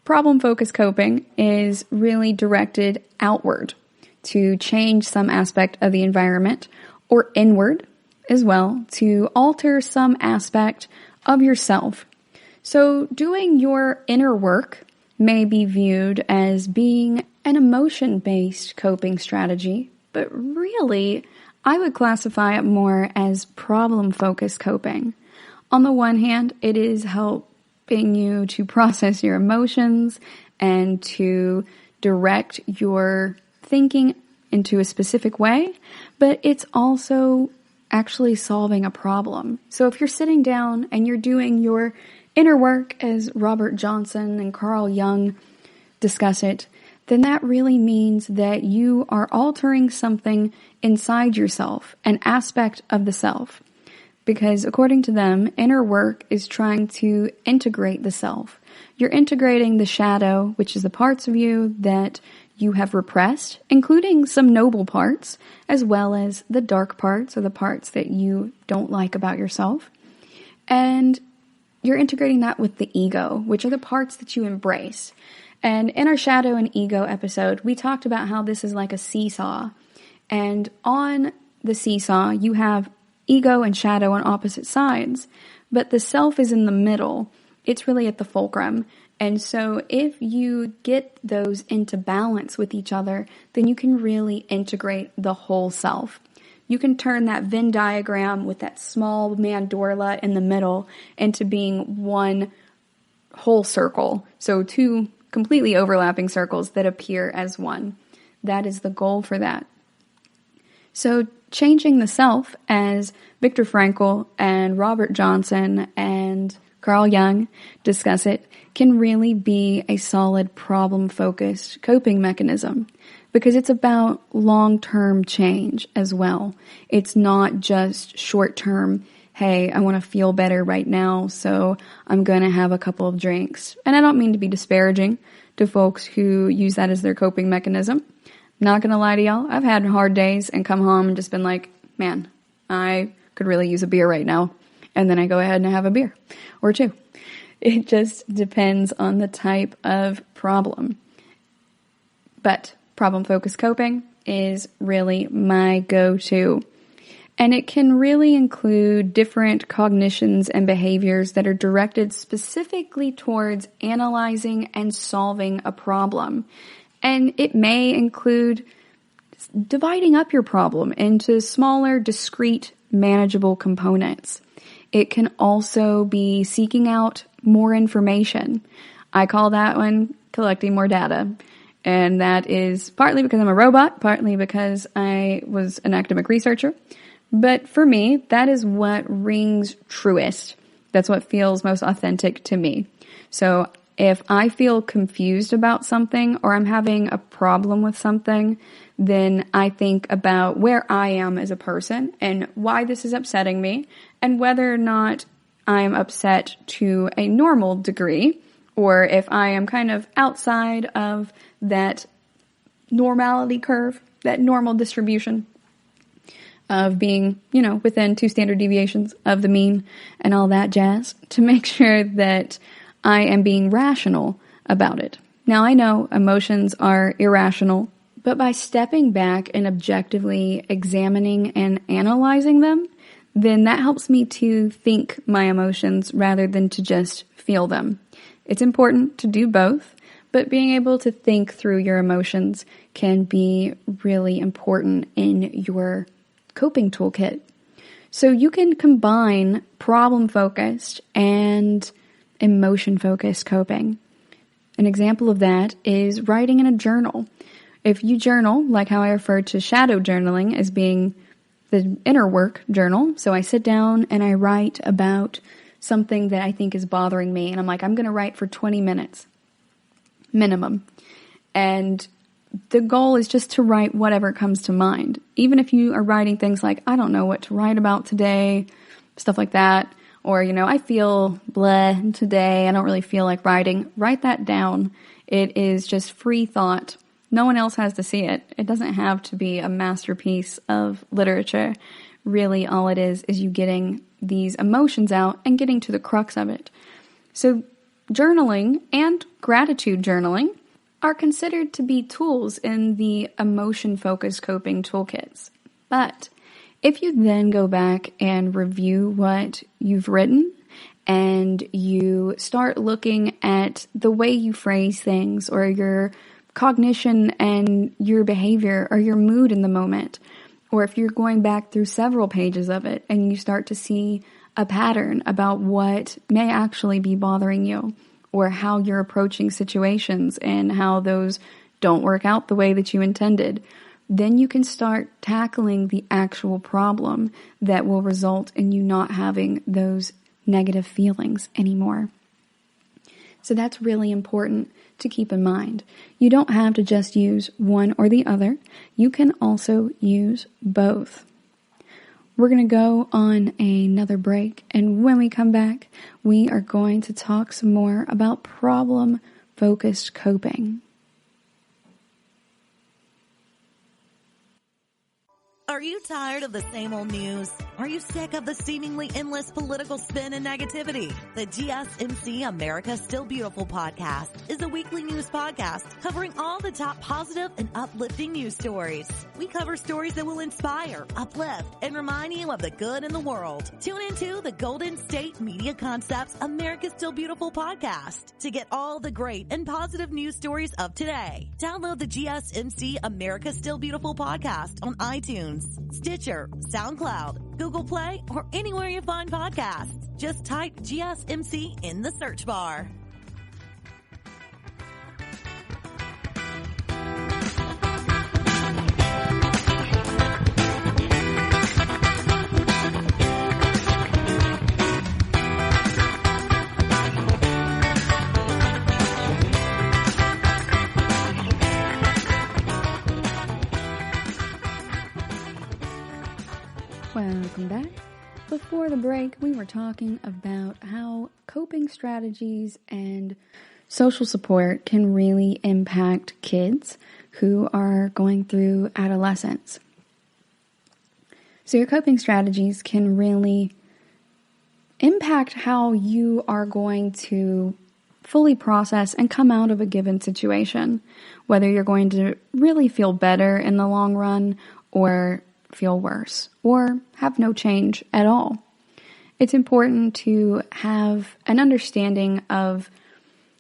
problem-focused coping is really directed outward to change some aspect of the environment, or inward as well to alter some aspect of yourself. So doing your inner work may be viewed as being an emotion-based coping strategy, but really, I would classify it more as problem-focused coping. On the one hand, it is helping you to process your emotions and to direct your thinking into a specific way, but it's also actually solving a problem. So if you're sitting down and you're doing your inner work, as Robert Johnson and Carl Jung discuss it, then that really means that you are altering something inside yourself, an aspect of the self. Because according to them, inner work is trying to integrate the self. You're integrating the shadow, which is the parts of you that you have repressed, including some noble parts, as well as the dark parts or the parts that you don't like about yourself. And you're integrating that with the ego, which are the parts that you embrace. And in our shadow and ego episode, we talked about how this is like a seesaw. And on the seesaw, you have ego and shadow on opposite sides, but the self is in the middle. It's really at the fulcrum. And so if you get those into balance with each other, then you can really integrate the whole self. You can turn that Venn diagram with that small mandorla in the middle into being one whole circle. So two completely overlapping circles that appear as one. That is the goal for that. So changing the self, as Viktor Frankl and Robert Johnson and Carl Jung discuss it, can really be a solid problem-focused coping mechanism because it's about long-term change as well. It's not just short-term, hey, I want to feel better right now, so I'm going to have a couple of drinks. And I don't mean to be disparaging to folks who use that as their coping mechanism. Not going to lie to y'all, I've had hard days and come home and just been like, man, I could really use a beer right now. And then I go ahead and have a beer or two. It just depends on the type of problem. But problem-focused coping is really my go-to. And it can really include different cognitions and behaviors that are directed specifically towards analyzing and solving a problem. And it may include dividing up your problem into smaller, discrete, manageable components. It can also be seeking out more information. I call that one collecting more data. And that is partly because I'm a robot, partly because I was an academic researcher. But for me, that is what rings truest. That's what feels most authentic to me. So if I feel confused about something or I'm having a problem with something, then I think about where I am as a person and why this is upsetting me and whether or not I am upset to a normal degree or if I am kind of outside of that normality curve, that normal distribution of being, within 2 standard deviations of the mean and all that jazz to make sure that I am being rational about it. Now, I know emotions are irrational, but by stepping back and objectively examining and analyzing them, then that helps me to think my emotions rather than to just feel them. It's important to do both, but being able to think through your emotions can be really important in your coping toolkit. So you can combine problem-focused and emotion-focused coping. An example of that is writing in a journal. If you journal, like how I referred to shadow journaling as being the inner work journal, so I sit down and I write about something that I think is bothering me, and I'm like, I'm going to write for 20 minutes, minimum. And the goal is just to write whatever comes to mind. Even if you are writing things like, I don't know what to write about today, stuff like that, or, I feel bleh today, I don't really feel like writing, write that down. It is just free thought. No one else has to see it. It doesn't have to be a masterpiece of literature. Really, all it is you getting these emotions out and getting to the crux of it. So journaling and gratitude journaling are considered to be tools in the emotion-focused coping toolkits. But if you then go back and review what you've written and you start looking at the way you phrase things or your cognition and your behavior or your mood in the moment, or if you're going back through several pages of it and you start to see a pattern about what may actually be bothering you or how you're approaching situations and how those don't work out the way that you intended, then you can start tackling the actual problem that will result in you not having those negative feelings anymore. So that's really important to keep in mind. You don't have to just use one or the other. You can also use both. We're going to go on another break, and when we come back, we are going to talk some more about problem-focused coping. Are you tired of the same old news? Are you sick of the seemingly endless political spin and negativity? The GSMC America Still Beautiful podcast is a weekly news podcast covering all the top positive and uplifting news stories. We cover stories that will inspire, uplift, and remind you of the good in the world. Tune into the Golden State Media Concepts America Still Beautiful podcast to get all the great and positive news stories of today. Download the GSMC America Still Beautiful podcast on iTunes, Stitcher, SoundCloud, Google Play, or anywhere you find podcasts. Just type GSMC in the search bar. Welcome back. Before the break, we were talking about how coping strategies and social support can really impact kids who are going through adolescence. So your coping strategies can really impact how you are going to fully process and come out of a given situation, whether you're going to really feel better in the long run or feel worse, or have no change at all. It's important to have an understanding of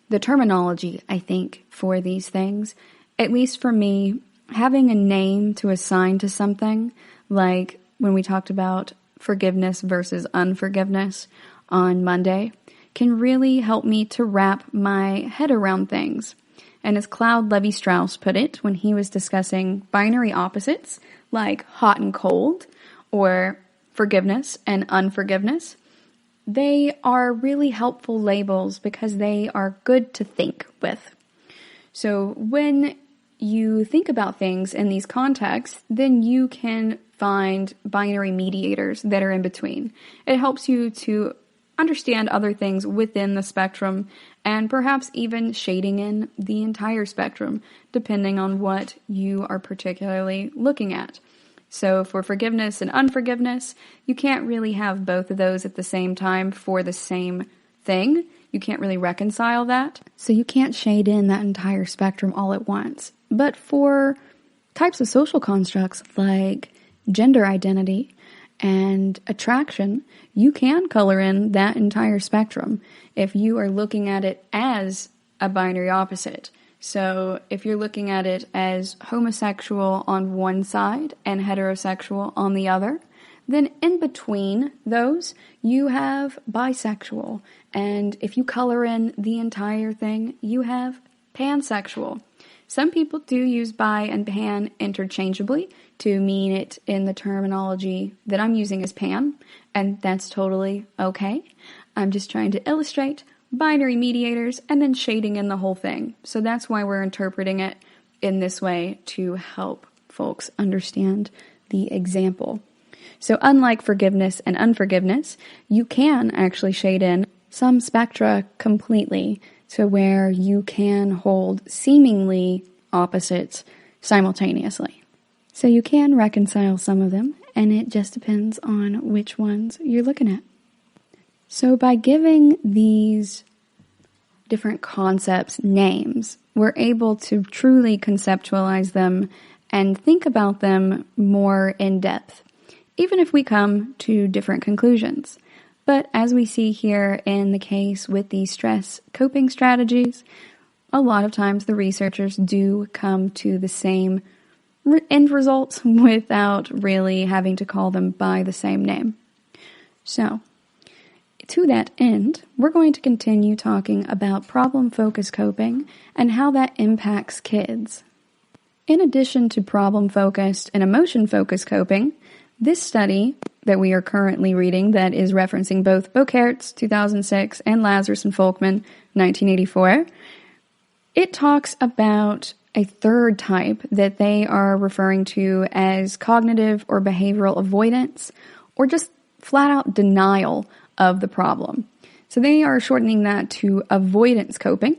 the terminology, I think, for these things. At least for me, having a name to assign to something, like when we talked about forgiveness versus unforgiveness on Monday, can really help me to wrap my head around things. And as Claude Levi-Strauss put it when he was discussing binary opposites, like hot and cold, or forgiveness and unforgiveness, they are really helpful labels because they are good to think with. So when you think about things in these contexts, then you can find binary mediators that are in between. It helps you to understand other things within the spectrum and perhaps even shading in the entire spectrum, depending on what you are particularly looking at. So for forgiveness and unforgiveness, you can't really have both of those at the same time for the same thing. You can't really reconcile that. So you can't shade in that entire spectrum all at once. But for types of social constructs like gender identity and attraction, you can color in that entire spectrum if you are looking at it as a binary opposite. So if you're looking at it as homosexual on one side and heterosexual on the other, then in between those, you have bisexual. And if you color in the entire thing, you have pansexual. Some people do use bi and pan interchangeably to mean it in the terminology that I'm using as pan, and that's totally okay. I'm just trying to illustrate binary mediators and then shading in the whole thing. So that's why we're interpreting it in this way to help folks understand the example. So unlike forgiveness and unforgiveness, you can actually shade in some spectra completely to where you can hold seemingly opposites simultaneously. So you can reconcile some of them, and it just depends on which ones you're looking at. So by giving these different concepts names, we're able to truly conceptualize them and think about them more in depth, even if we come to different conclusions. But as we see here in the case with these stress coping strategies, a lot of times the researchers do come to the same end results without really having to call them by the same name. So, to that end, we're going to continue talking about problem-focused coping and how that impacts kids. In addition to problem-focused and emotion-focused coping, this study that we are currently reading that is referencing both Bokertz, 2006, and Lazarus and Folkman, 1984, it talks about a third type that they are referring to as cognitive or behavioral avoidance, or just flat-out denial of the problem. So they are shortening that to avoidance coping,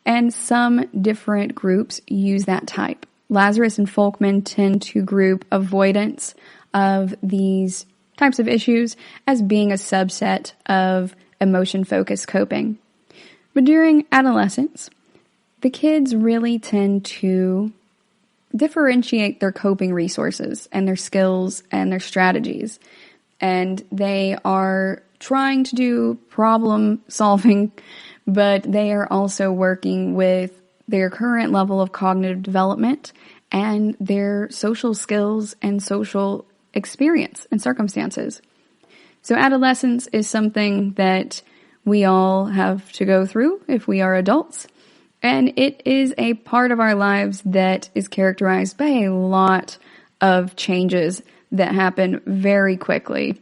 and some different groups use that type. Lazarus and Folkman tend to group avoidance of these types of issues as being a subset of emotion-focused coping. But during adolescence, the kids really tend to differentiate their coping resources and their skills and their strategies. And they are trying to do problem solving, but they are also working with their current level of cognitive development and their social skills and social experience and circumstances. So adolescence is something that we all have to go through if we are adults. And it is a part of our lives that is characterized by a lot of changes that happen very quickly.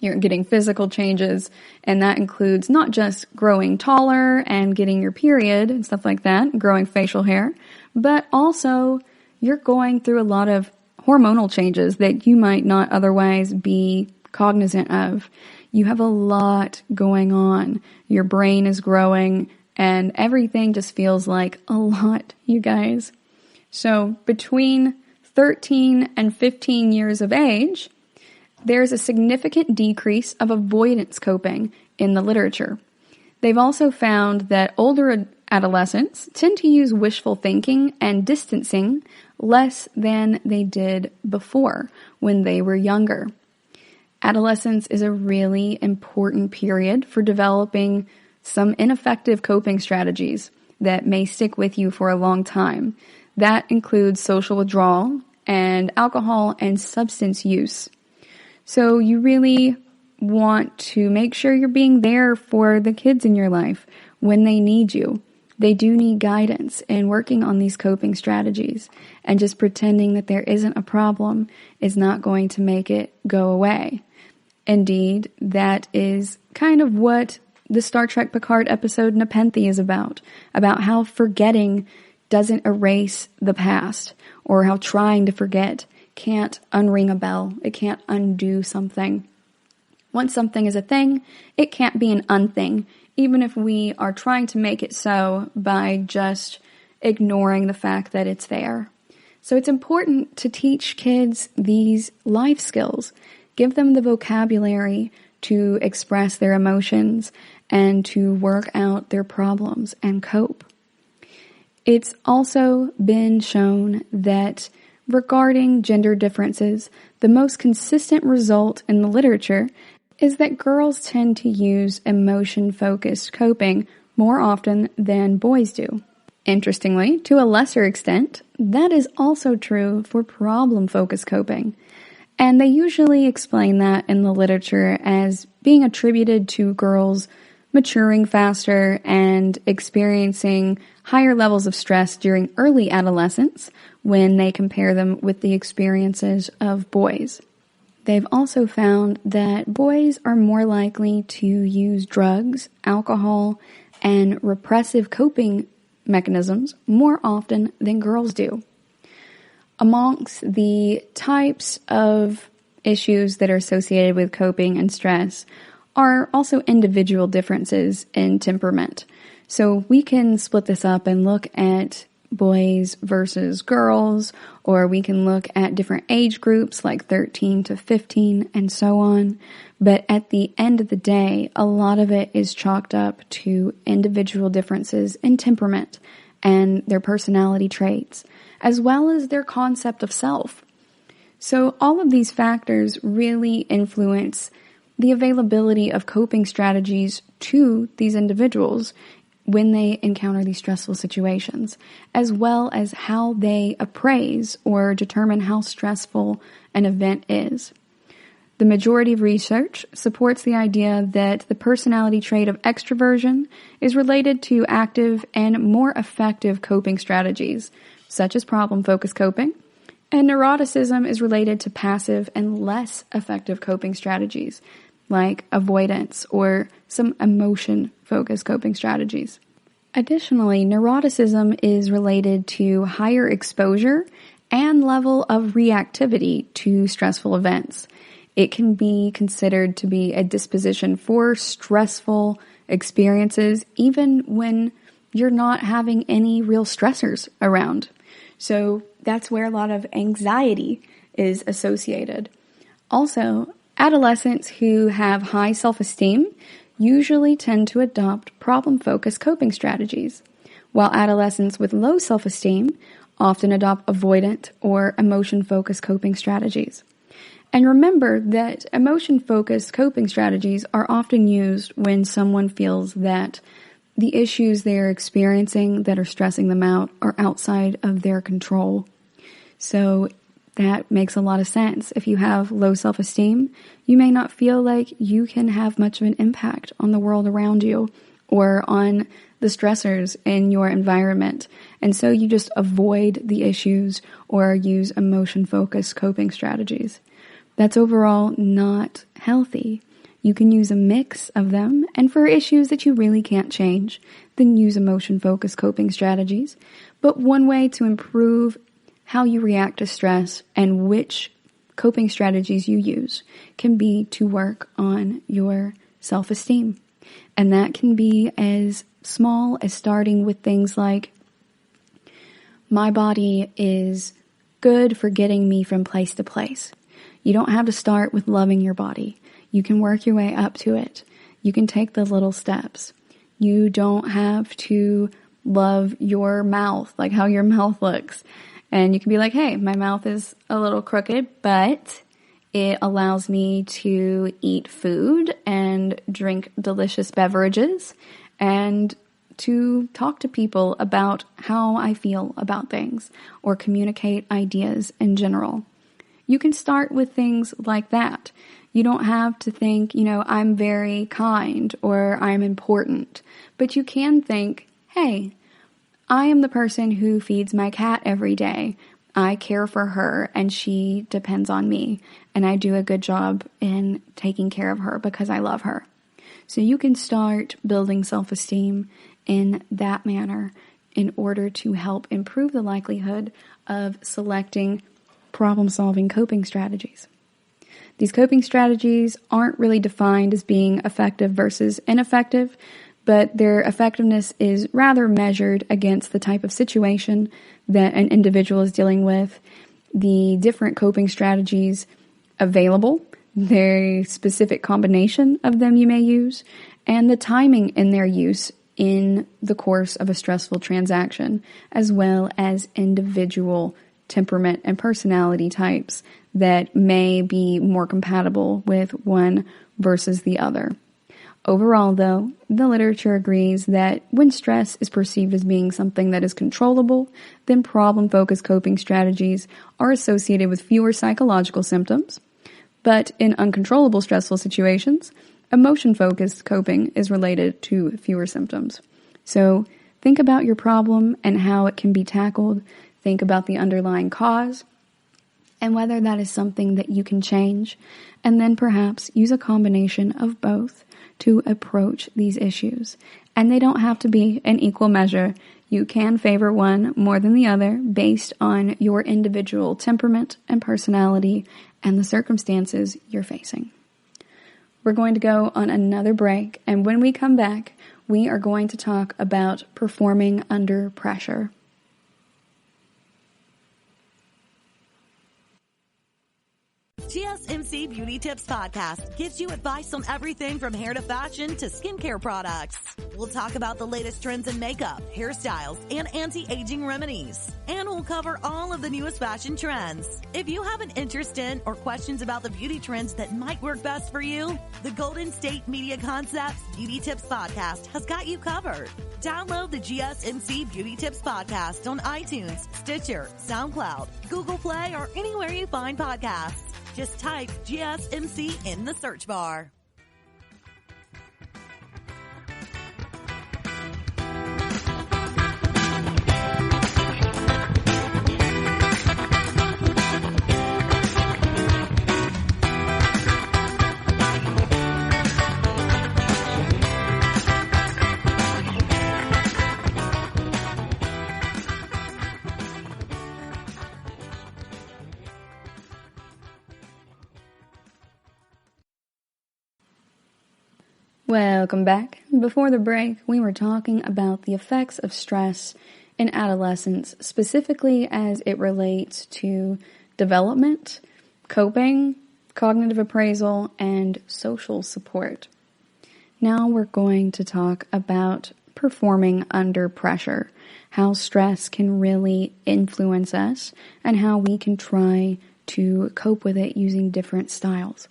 You're getting physical changes, and that includes not just growing taller and getting your period and stuff like that, growing facial hair, but also you're going through a lot of hormonal changes that you might not otherwise be cognizant of. You have a lot going on. Your brain is growing, and everything just feels like a lot, you guys. So between 13 and 15 years of age, there's a significant decrease of avoidance coping in the literature. They've also found that older adolescents tend to use wishful thinking and distancing less than they did before when they were younger. Adolescence is a really important period for developing some ineffective coping strategies that may stick with you for a long time. That includes social withdrawal and alcohol and substance use. So you really want to make sure you're being there for the kids in your life when they need you. They do need guidance in working on these coping strategies, and just pretending that there isn't a problem is not going to make it go away. Indeed, that is kind of what the Star Trek Picard episode Nepenthe is about how forgetting doesn't erase the past, or how trying to forget can't unring a bell. It can't undo something. Once something is a thing, it can't be an unthing, even if we are trying to make it so by just ignoring the fact that it's there. So it's important to teach kids these life skills. Give them the vocabulary to express their emotions and to work out their problems and cope. It's also been shown that regarding gender differences, the most consistent result in the literature is that girls tend to use emotion-focused coping more often than boys do. Interestingly, to a lesser extent, that is also true for problem-focused coping. And they usually explain that in the literature as being attributed to girls maturing faster and experiencing higher levels of stress during early adolescence when they compare them with the experiences of boys. They've also found that boys are more likely to use drugs, alcohol, and repressive coping mechanisms more often than girls do. Amongst the types of issues that are associated with coping and stress are also individual differences in temperament. So we can split this up and look at boys versus girls, or we can look at different age groups like 13 to 15 and so on. But at the end of the day, a lot of it is chalked up to individual differences in temperament and their personality traits, as well as their concept of self. So all of these factors really influence the availability of coping strategies to these individuals when they encounter these stressful situations, as well as how they appraise or determine how stressful an event is. The majority of research supports the idea that the personality trait of extroversion is related to active and more effective coping strategies such as problem-focused coping, and neuroticism is related to passive and less effective coping strategies, like avoidance or some emotion-focused coping strategies. Additionally, neuroticism is related to higher exposure and level of reactivity to stressful events. It can be considered to be a disposition for stressful experiences, even when you're not having any real stressors around. So that's where a lot of anxiety is associated. Also, adolescents who have high self-esteem usually tend to adopt problem-focused coping strategies, while adolescents with low self-esteem often adopt avoidant or emotion-focused coping strategies. And remember that emotion-focused coping strategies are often used when someone feels that the issues they're experiencing that are stressing them out are outside of their control. So that makes a lot of sense. If you have low self-esteem, you may not feel like you can have much of an impact on the world around you or on the stressors in your environment. And so you just avoid the issues or use emotion-focused coping strategies. That's overall not healthy. You can use a mix of them, and for issues that you really can't change, then use emotion-focused coping strategies. But one way to improve how you react to stress and which coping strategies you use can be to work on your self-esteem. And that can be as small as starting with things like, my body is good for getting me from place to place. You don't have to start with loving your body. You can work your way up to it. You can take the little steps. You don't have to love your mouth, like how your mouth looks. And you can be like, hey, my mouth is a little crooked, but it allows me to eat food and drink delicious beverages and to talk to people about how I feel about things or communicate ideas in general. You can start with things like that. You don't have to think, I'm very kind or I'm important, but you can think, hey, I am the person who feeds my cat every day. I care for her and she depends on me, and I do a good job in taking care of her because I love her. So you can start building self-esteem in that manner in order to help improve the likelihood of selecting problem-solving coping strategies. These coping strategies aren't really defined as being effective versus ineffective, but their effectiveness is rather measured against the type of situation that an individual is dealing with, the different coping strategies available, their specific combination of them you may use, and the timing in their use in the course of a stressful transaction, as well as individual temperament and personality types that may be more compatible with one versus the other. Overall, though, the literature agrees that when stress is perceived as being something that is controllable, then problem-focused coping strategies are associated with fewer psychological symptoms. But in uncontrollable stressful situations, emotion-focused coping is related to fewer symptoms. So think about your problem and how it can be tackled. Think about the underlying cause and whether that is something that you can change, and then perhaps use a combination of both to approach these issues. And they don't have to be in equal measure. You can favor one more than the other based on your individual temperament and personality and the circumstances you're facing. We're going to go on another break, and when we come back, we are going to talk about performing under pressure. GSMC Beauty Tips Podcast gives you advice on everything from hair to fashion to skincare products. We'll talk about the latest trends in makeup, hairstyles, and anti-aging remedies. And we'll cover all of the newest fashion trends. If you have an interest in or questions about the beauty trends that might work best for you, the Golden State Media Concepts Beauty Tips Podcast has got you covered. Download the GSMC Beauty Tips Podcast on iTunes, Stitcher, SoundCloud, Google Play, or anywhere you find podcasts. Just type GSMC in the search bar. Welcome back. Before the break, we were talking about the effects of stress in adolescence, specifically as it relates to development, coping, cognitive appraisal, and social support. Now we're going to talk about performing under pressure, how stress can really influence us, and how we can try to cope with it using different styles.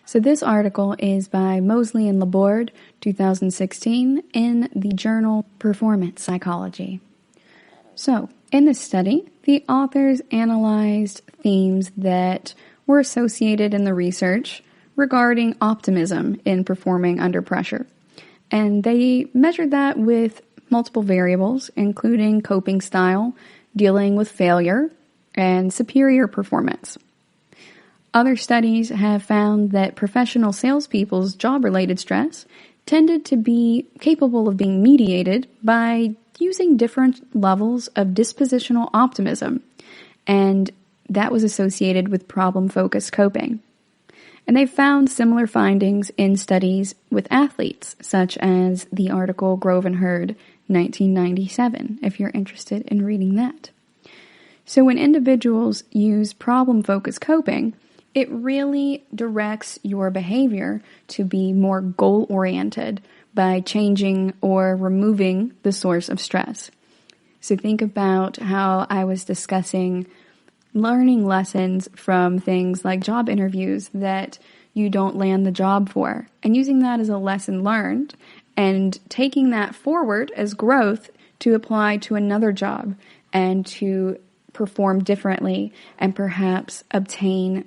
So this article is by Mosley and Laborde, 2016, in the journal Performance Psychology. So, in this study, the authors analyzed themes that were associated in the research regarding optimism in performing under pressure. And they measured that with multiple variables, including coping style, dealing with failure, and superior performance. Other studies have found that professional salespeople's job-related stress tended to be capable of being mediated by using different levels of dispositional optimism, and that was associated with problem-focused coping. And they found similar findings in studies with athletes, such as the article Grove and Hurd, 1997, if you're interested in reading that. So when individuals use problem-focused coping, it really directs your behavior to be more goal-oriented by changing or removing the source of stress. So think about how I was discussing learning lessons from things like job interviews that you don't land the job for, and using that as a lesson learned and taking that forward as growth to apply to another job and to perform differently and perhaps obtain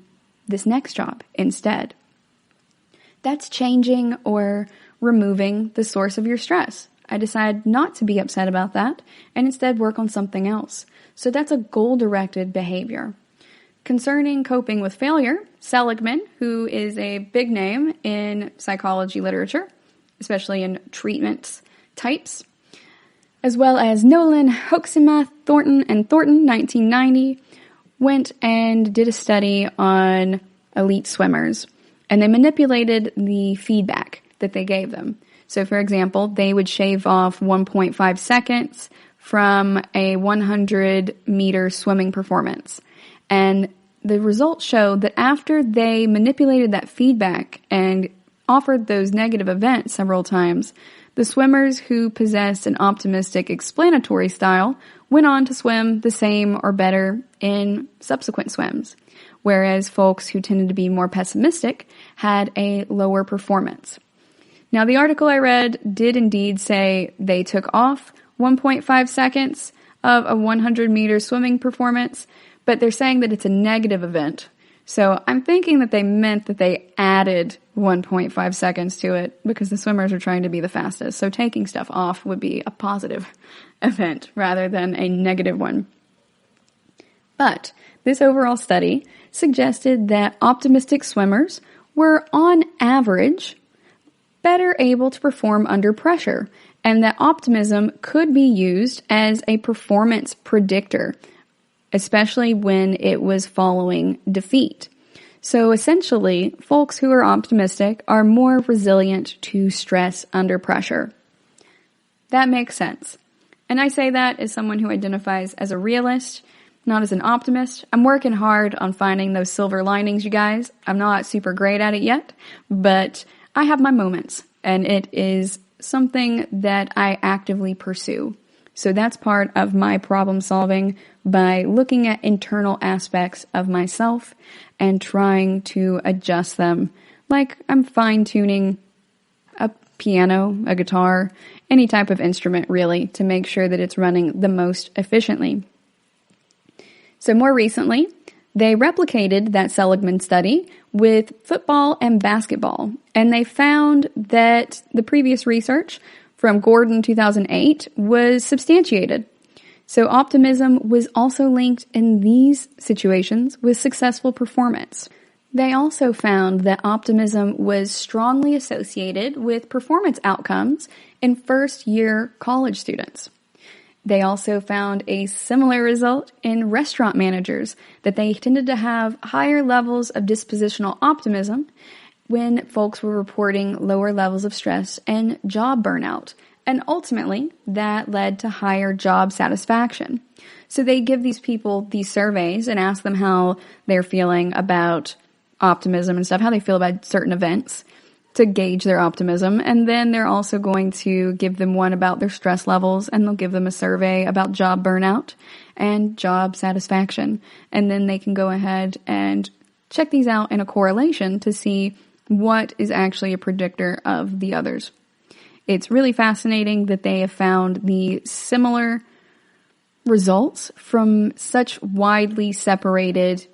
this next job instead. That's changing or removing the source of your stress. I decided not to be upset about that and instead work on something else. So that's a goal-directed behavior. Concerning coping with failure, Seligman, who is a big name in psychology literature, especially in treatment types, as well as Nolan, Hoeksema, Thornton, and Thornton, 1990, went and did a study on elite swimmers, and they manipulated the feedback that they gave them. So, for example, they would shave off 1.5 seconds from a 100-meter swimming performance. And the results showed that after they manipulated that feedback and offered those negative events several times, the swimmers who possessed an optimistic explanatory style went on to swim the same or better in subsequent swims, whereas folks who tended to be more pessimistic had a lower performance. Now, the article I read did indeed say they took off 1.5 seconds of a 100-meter swimming performance, but they're saying that it's a negative event. So I'm thinking that they meant that they added 1.5 seconds to it because the swimmers are trying to be the fastest. So taking stuff off would be a positive event rather than a negative one. But this overall study suggested that optimistic swimmers were, on average, better able to perform under pressure, and that optimism could be used as a performance predictor, especially when it was following defeat. So essentially, folks who are optimistic are more resilient to stress under pressure. That makes sense. And I say that as someone who identifies as a realist, not as an optimist. I'm working hard on finding those silver linings, you guys. I'm not super great at it yet, but I have my moments, and it is something that I actively pursue. So that's part of my problem solving by looking at internal aspects of myself and trying to adjust them, like I'm fine-tuning a piano, a guitar, any type of instrument really, to make sure that it's running the most efficiently. So more recently, they replicated that Seligman study with football and basketball, and they found that the previous research from Gordon 2008 was substantiated. So optimism was also linked in these situations with successful performance. They also found that optimism was strongly associated with performance outcomes in first-year college students. They also found a similar result in restaurant managers, that they tended to have higher levels of dispositional optimism when folks were reporting lower levels of stress and job burnout. And ultimately, that led to higher job satisfaction. So they give these people these surveys and ask them how they're feeling about optimism and stuff, how they feel about certain events to gauge their optimism. And then they're also going to give them one about their stress levels, and they'll give them a survey about job burnout and job satisfaction. And then they can go ahead and check these out in a correlation to see what is actually a predictor of the others. It's really fascinating that they have found the similar results from such widely separated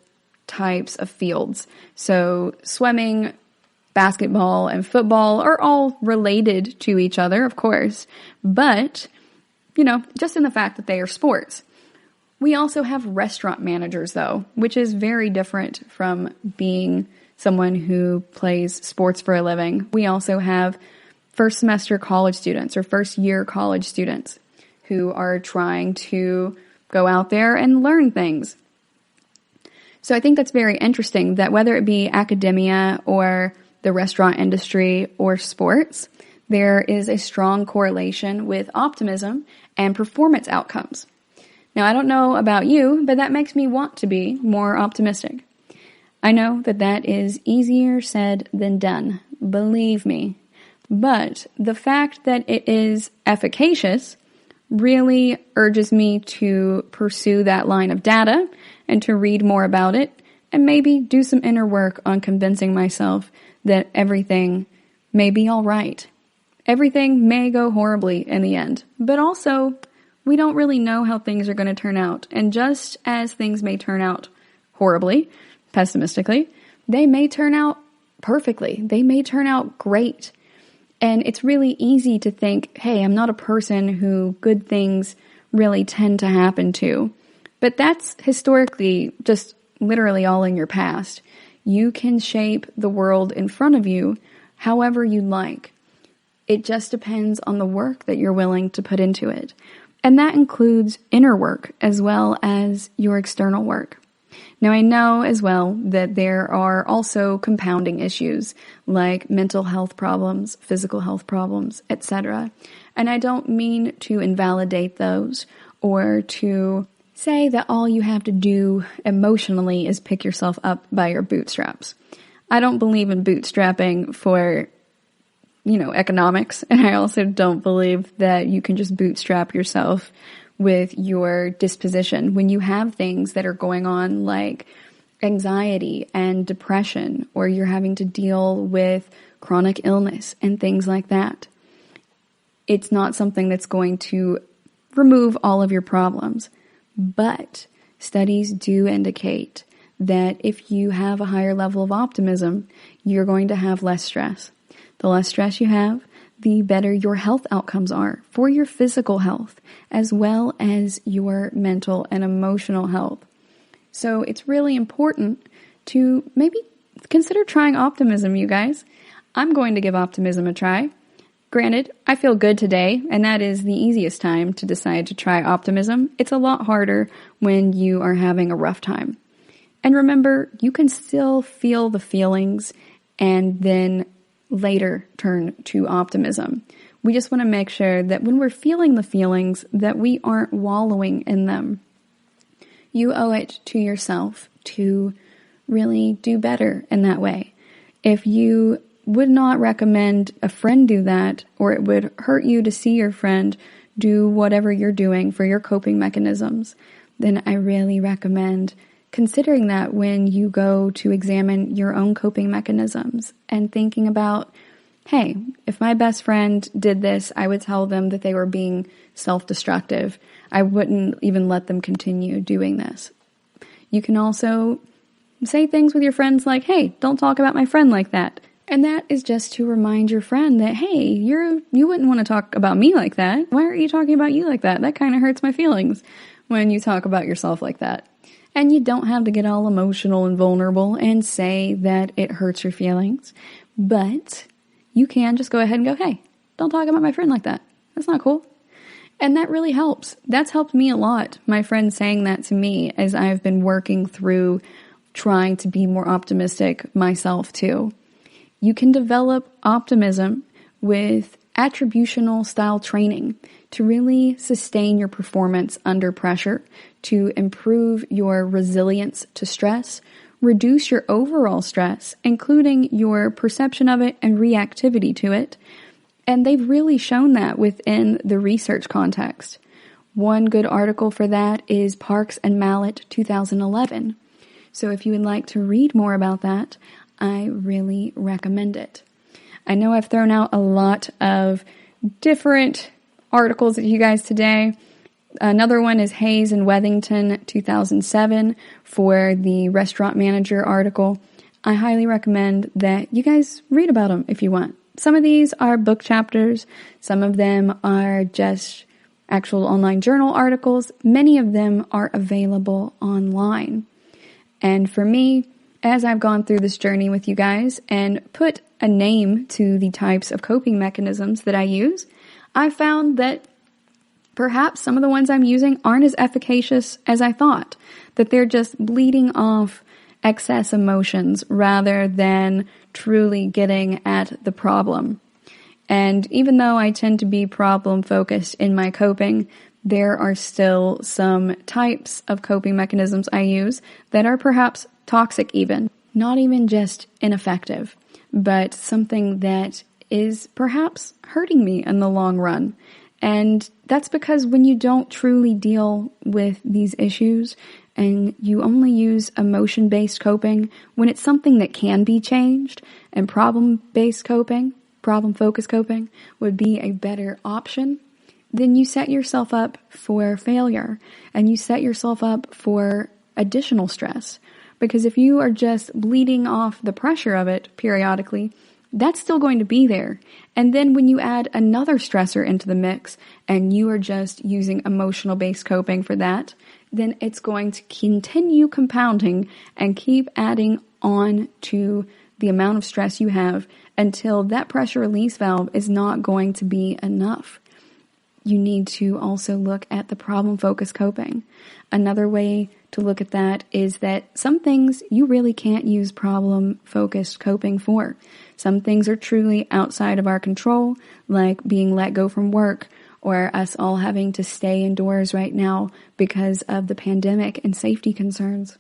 types of fields. So swimming, basketball, and football are all related to each other, of course, but, just in the fact that they are sports. We also have restaurant managers, though, which is very different from being someone who plays sports for a living. We also have first semester college students or first year college students who are trying to go out there and learn things. So I think that's very interesting that whether it be academia or the restaurant industry or sports, there is a strong correlation with optimism and performance outcomes. Now, I don't know about you, but that makes me want to be more optimistic. I know that that is easier said than done, believe me. But the fact that it is efficacious really urges me to pursue that line of data and to read more about it and maybe do some inner work on convincing myself that everything may be all right. Everything may go horribly in the end, but also we don't really know how things are going to turn out. And just as things may turn out horribly, pessimistically, they may turn out perfectly. They may turn out great. And it's really easy to think, hey, I'm not a person who good things really tend to happen to. But that's historically just literally all in your past. You can shape the world in front of you however you like. It just depends on the work that you're willing to put into it. And that includes inner work as well as your external work. Now, I know as well that there are also compounding issues like mental health problems, physical health problems, etc. And I don't mean to invalidate those or to say that all you have to do emotionally is pick yourself up by your bootstraps. I don't believe in bootstrapping for, economics. And I also don't believe that you can just bootstrap yourself with your disposition when you have things that are going on like anxiety and depression, or you're having to deal with chronic illness and things like that. It's not something that's going to remove all of your problems, but studies do indicate that if you have a higher level of optimism, you're going to have less stress. The less stress you have, the better your health outcomes are for your physical health, as well as your mental and emotional health. So it's really important to maybe consider trying optimism, you guys. I'm going to give optimism a try. Granted, I feel good today, and that is the easiest time to decide to try optimism. It's a lot harder when you are having a rough time. And remember, you can still feel the feelings and then later turn to optimism. We just want to make sure that when we're feeling the feelings, that we aren't wallowing in them. You owe it to yourself to really do better in that way. If you would not recommend a friend do that, or it would hurt you to see your friend do whatever you're doing for your coping mechanisms, then I really recommend considering that when you go to examine your own coping mechanisms and thinking about, hey, if my best friend did this, I would tell them that they were being self-destructive. I wouldn't even let them continue doing this. You can also say things with your friends like, hey, don't talk about my friend like that. And that is just to remind your friend that, hey, you wouldn't want to talk about me like that. Why are you talking about you like that? That kind of hurts my feelings when you talk about yourself like that. And you don't have to get all emotional and vulnerable and say that it hurts your feelings. But you can just go ahead and go, hey, don't talk about my friend like that. That's not cool. And that really helps. That's helped me a lot. My friend saying that to me as I've been working through trying to be more optimistic myself too. you can develop optimism with attributional style training to really sustain your performance under pressure, to improve your resilience to stress, reduce your overall stress, including your perception of it and reactivity to it. And they've really shown that within the research context. One good article for that is Parks and Mallet 2011. So if you would like to read more about that, I really recommend it. I know I've thrown out a lot of different articles at you guys today. Another one is Hayes and Wethington 2007 for the restaurant manager article. I highly recommend that you guys read about them if you want. Some of these are book chapters. Some of them are just actual online journal articles. Many of them are available online. And for me, as I've gone through this journey with you guys and put a name to the types of coping mechanisms that I use, I found that perhaps some of the ones I'm using aren't as efficacious as I thought, that they're just bleeding off excess emotions rather than truly getting at the problem. And even though I tend to be problem-focused in my coping, there are still some types of coping mechanisms I use that are perhaps toxic even. Not even just ineffective, but something that is perhaps hurting me in the long run. And that's because when you don't truly deal with these issues and you only use emotion-based coping, when it's something that can be changed, and problem-based coping, problem-focused coping would be a better option, then you set yourself up for failure and you set yourself up for additional stress. Because if you are just bleeding off the pressure of it periodically, that's still going to be there. And then when you add another stressor into the mix and you are just using emotional-based coping for that, then it's going to continue compounding and keep adding on to the amount of stress you have until that pressure release valve is not going to be enough. You need to also look at the problem-focused coping. Another way to look at that is that some things you really can't use problem-focused coping for. Some things are truly outside of our control, like being let go from work, or us all having to stay indoors right now because of the pandemic and safety concerns.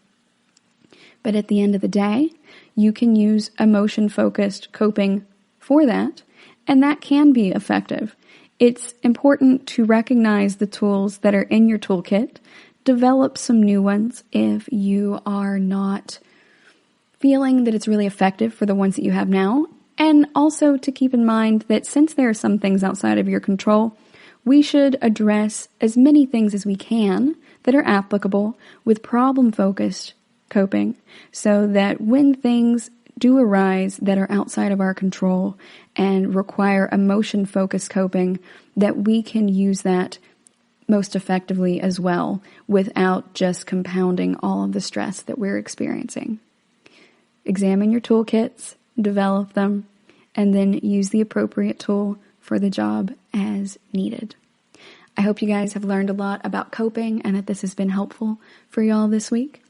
But at the end of the day, you can use emotion-focused coping for that, and that can be effective. It's important to recognize the tools that are in your toolkit, develop some new ones if you are not feeling that it's really effective for the ones that you have now, and also to keep in mind that since there are some things outside of your control, we should address as many things as we can that are applicable with problem-focused coping so that when things do arise that are outside of our control and require emotion-focused coping, that we can use that most effectively as well without just compounding all of the stress that we're experiencing. Examine your toolkits, develop them, and then use the appropriate tool for the job as needed. I hope you guys have learned a lot about coping and that this has been helpful for y'all this week.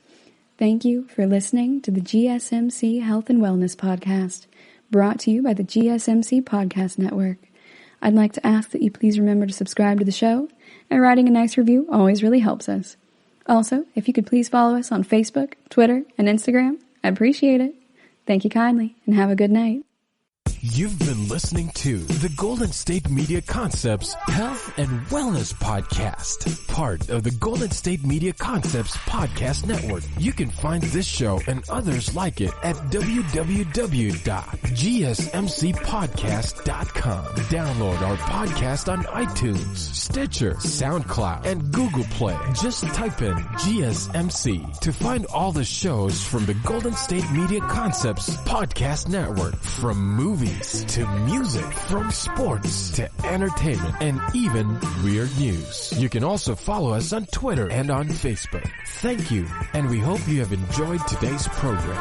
Thank you for listening to the GSMC Health and Wellness Podcast, brought to you by the GSMC Podcast Network. I'd like to ask that you please remember to subscribe to the show, and writing a nice review always really helps us. Also, if you could please follow us on Facebook, Twitter, and Instagram, I'd appreciate it. Thank you kindly, and have a good night. You've been listening to the Golden State Media Concepts Health and Wellness Podcast, part of the Golden State Media Concepts Podcast Network. You can find this show and others like it at www.gsmcpodcast.com. Download our podcast on iTunes, Stitcher, SoundCloud, and Google Play. Just type in GSMC to find all the shows from the Golden State Media Concepts Podcast Network, from movies to music, from sports to entertainment, and even weird news. You can also follow us on Twitter and on Facebook. Thank you, and we hope you have enjoyed today's program.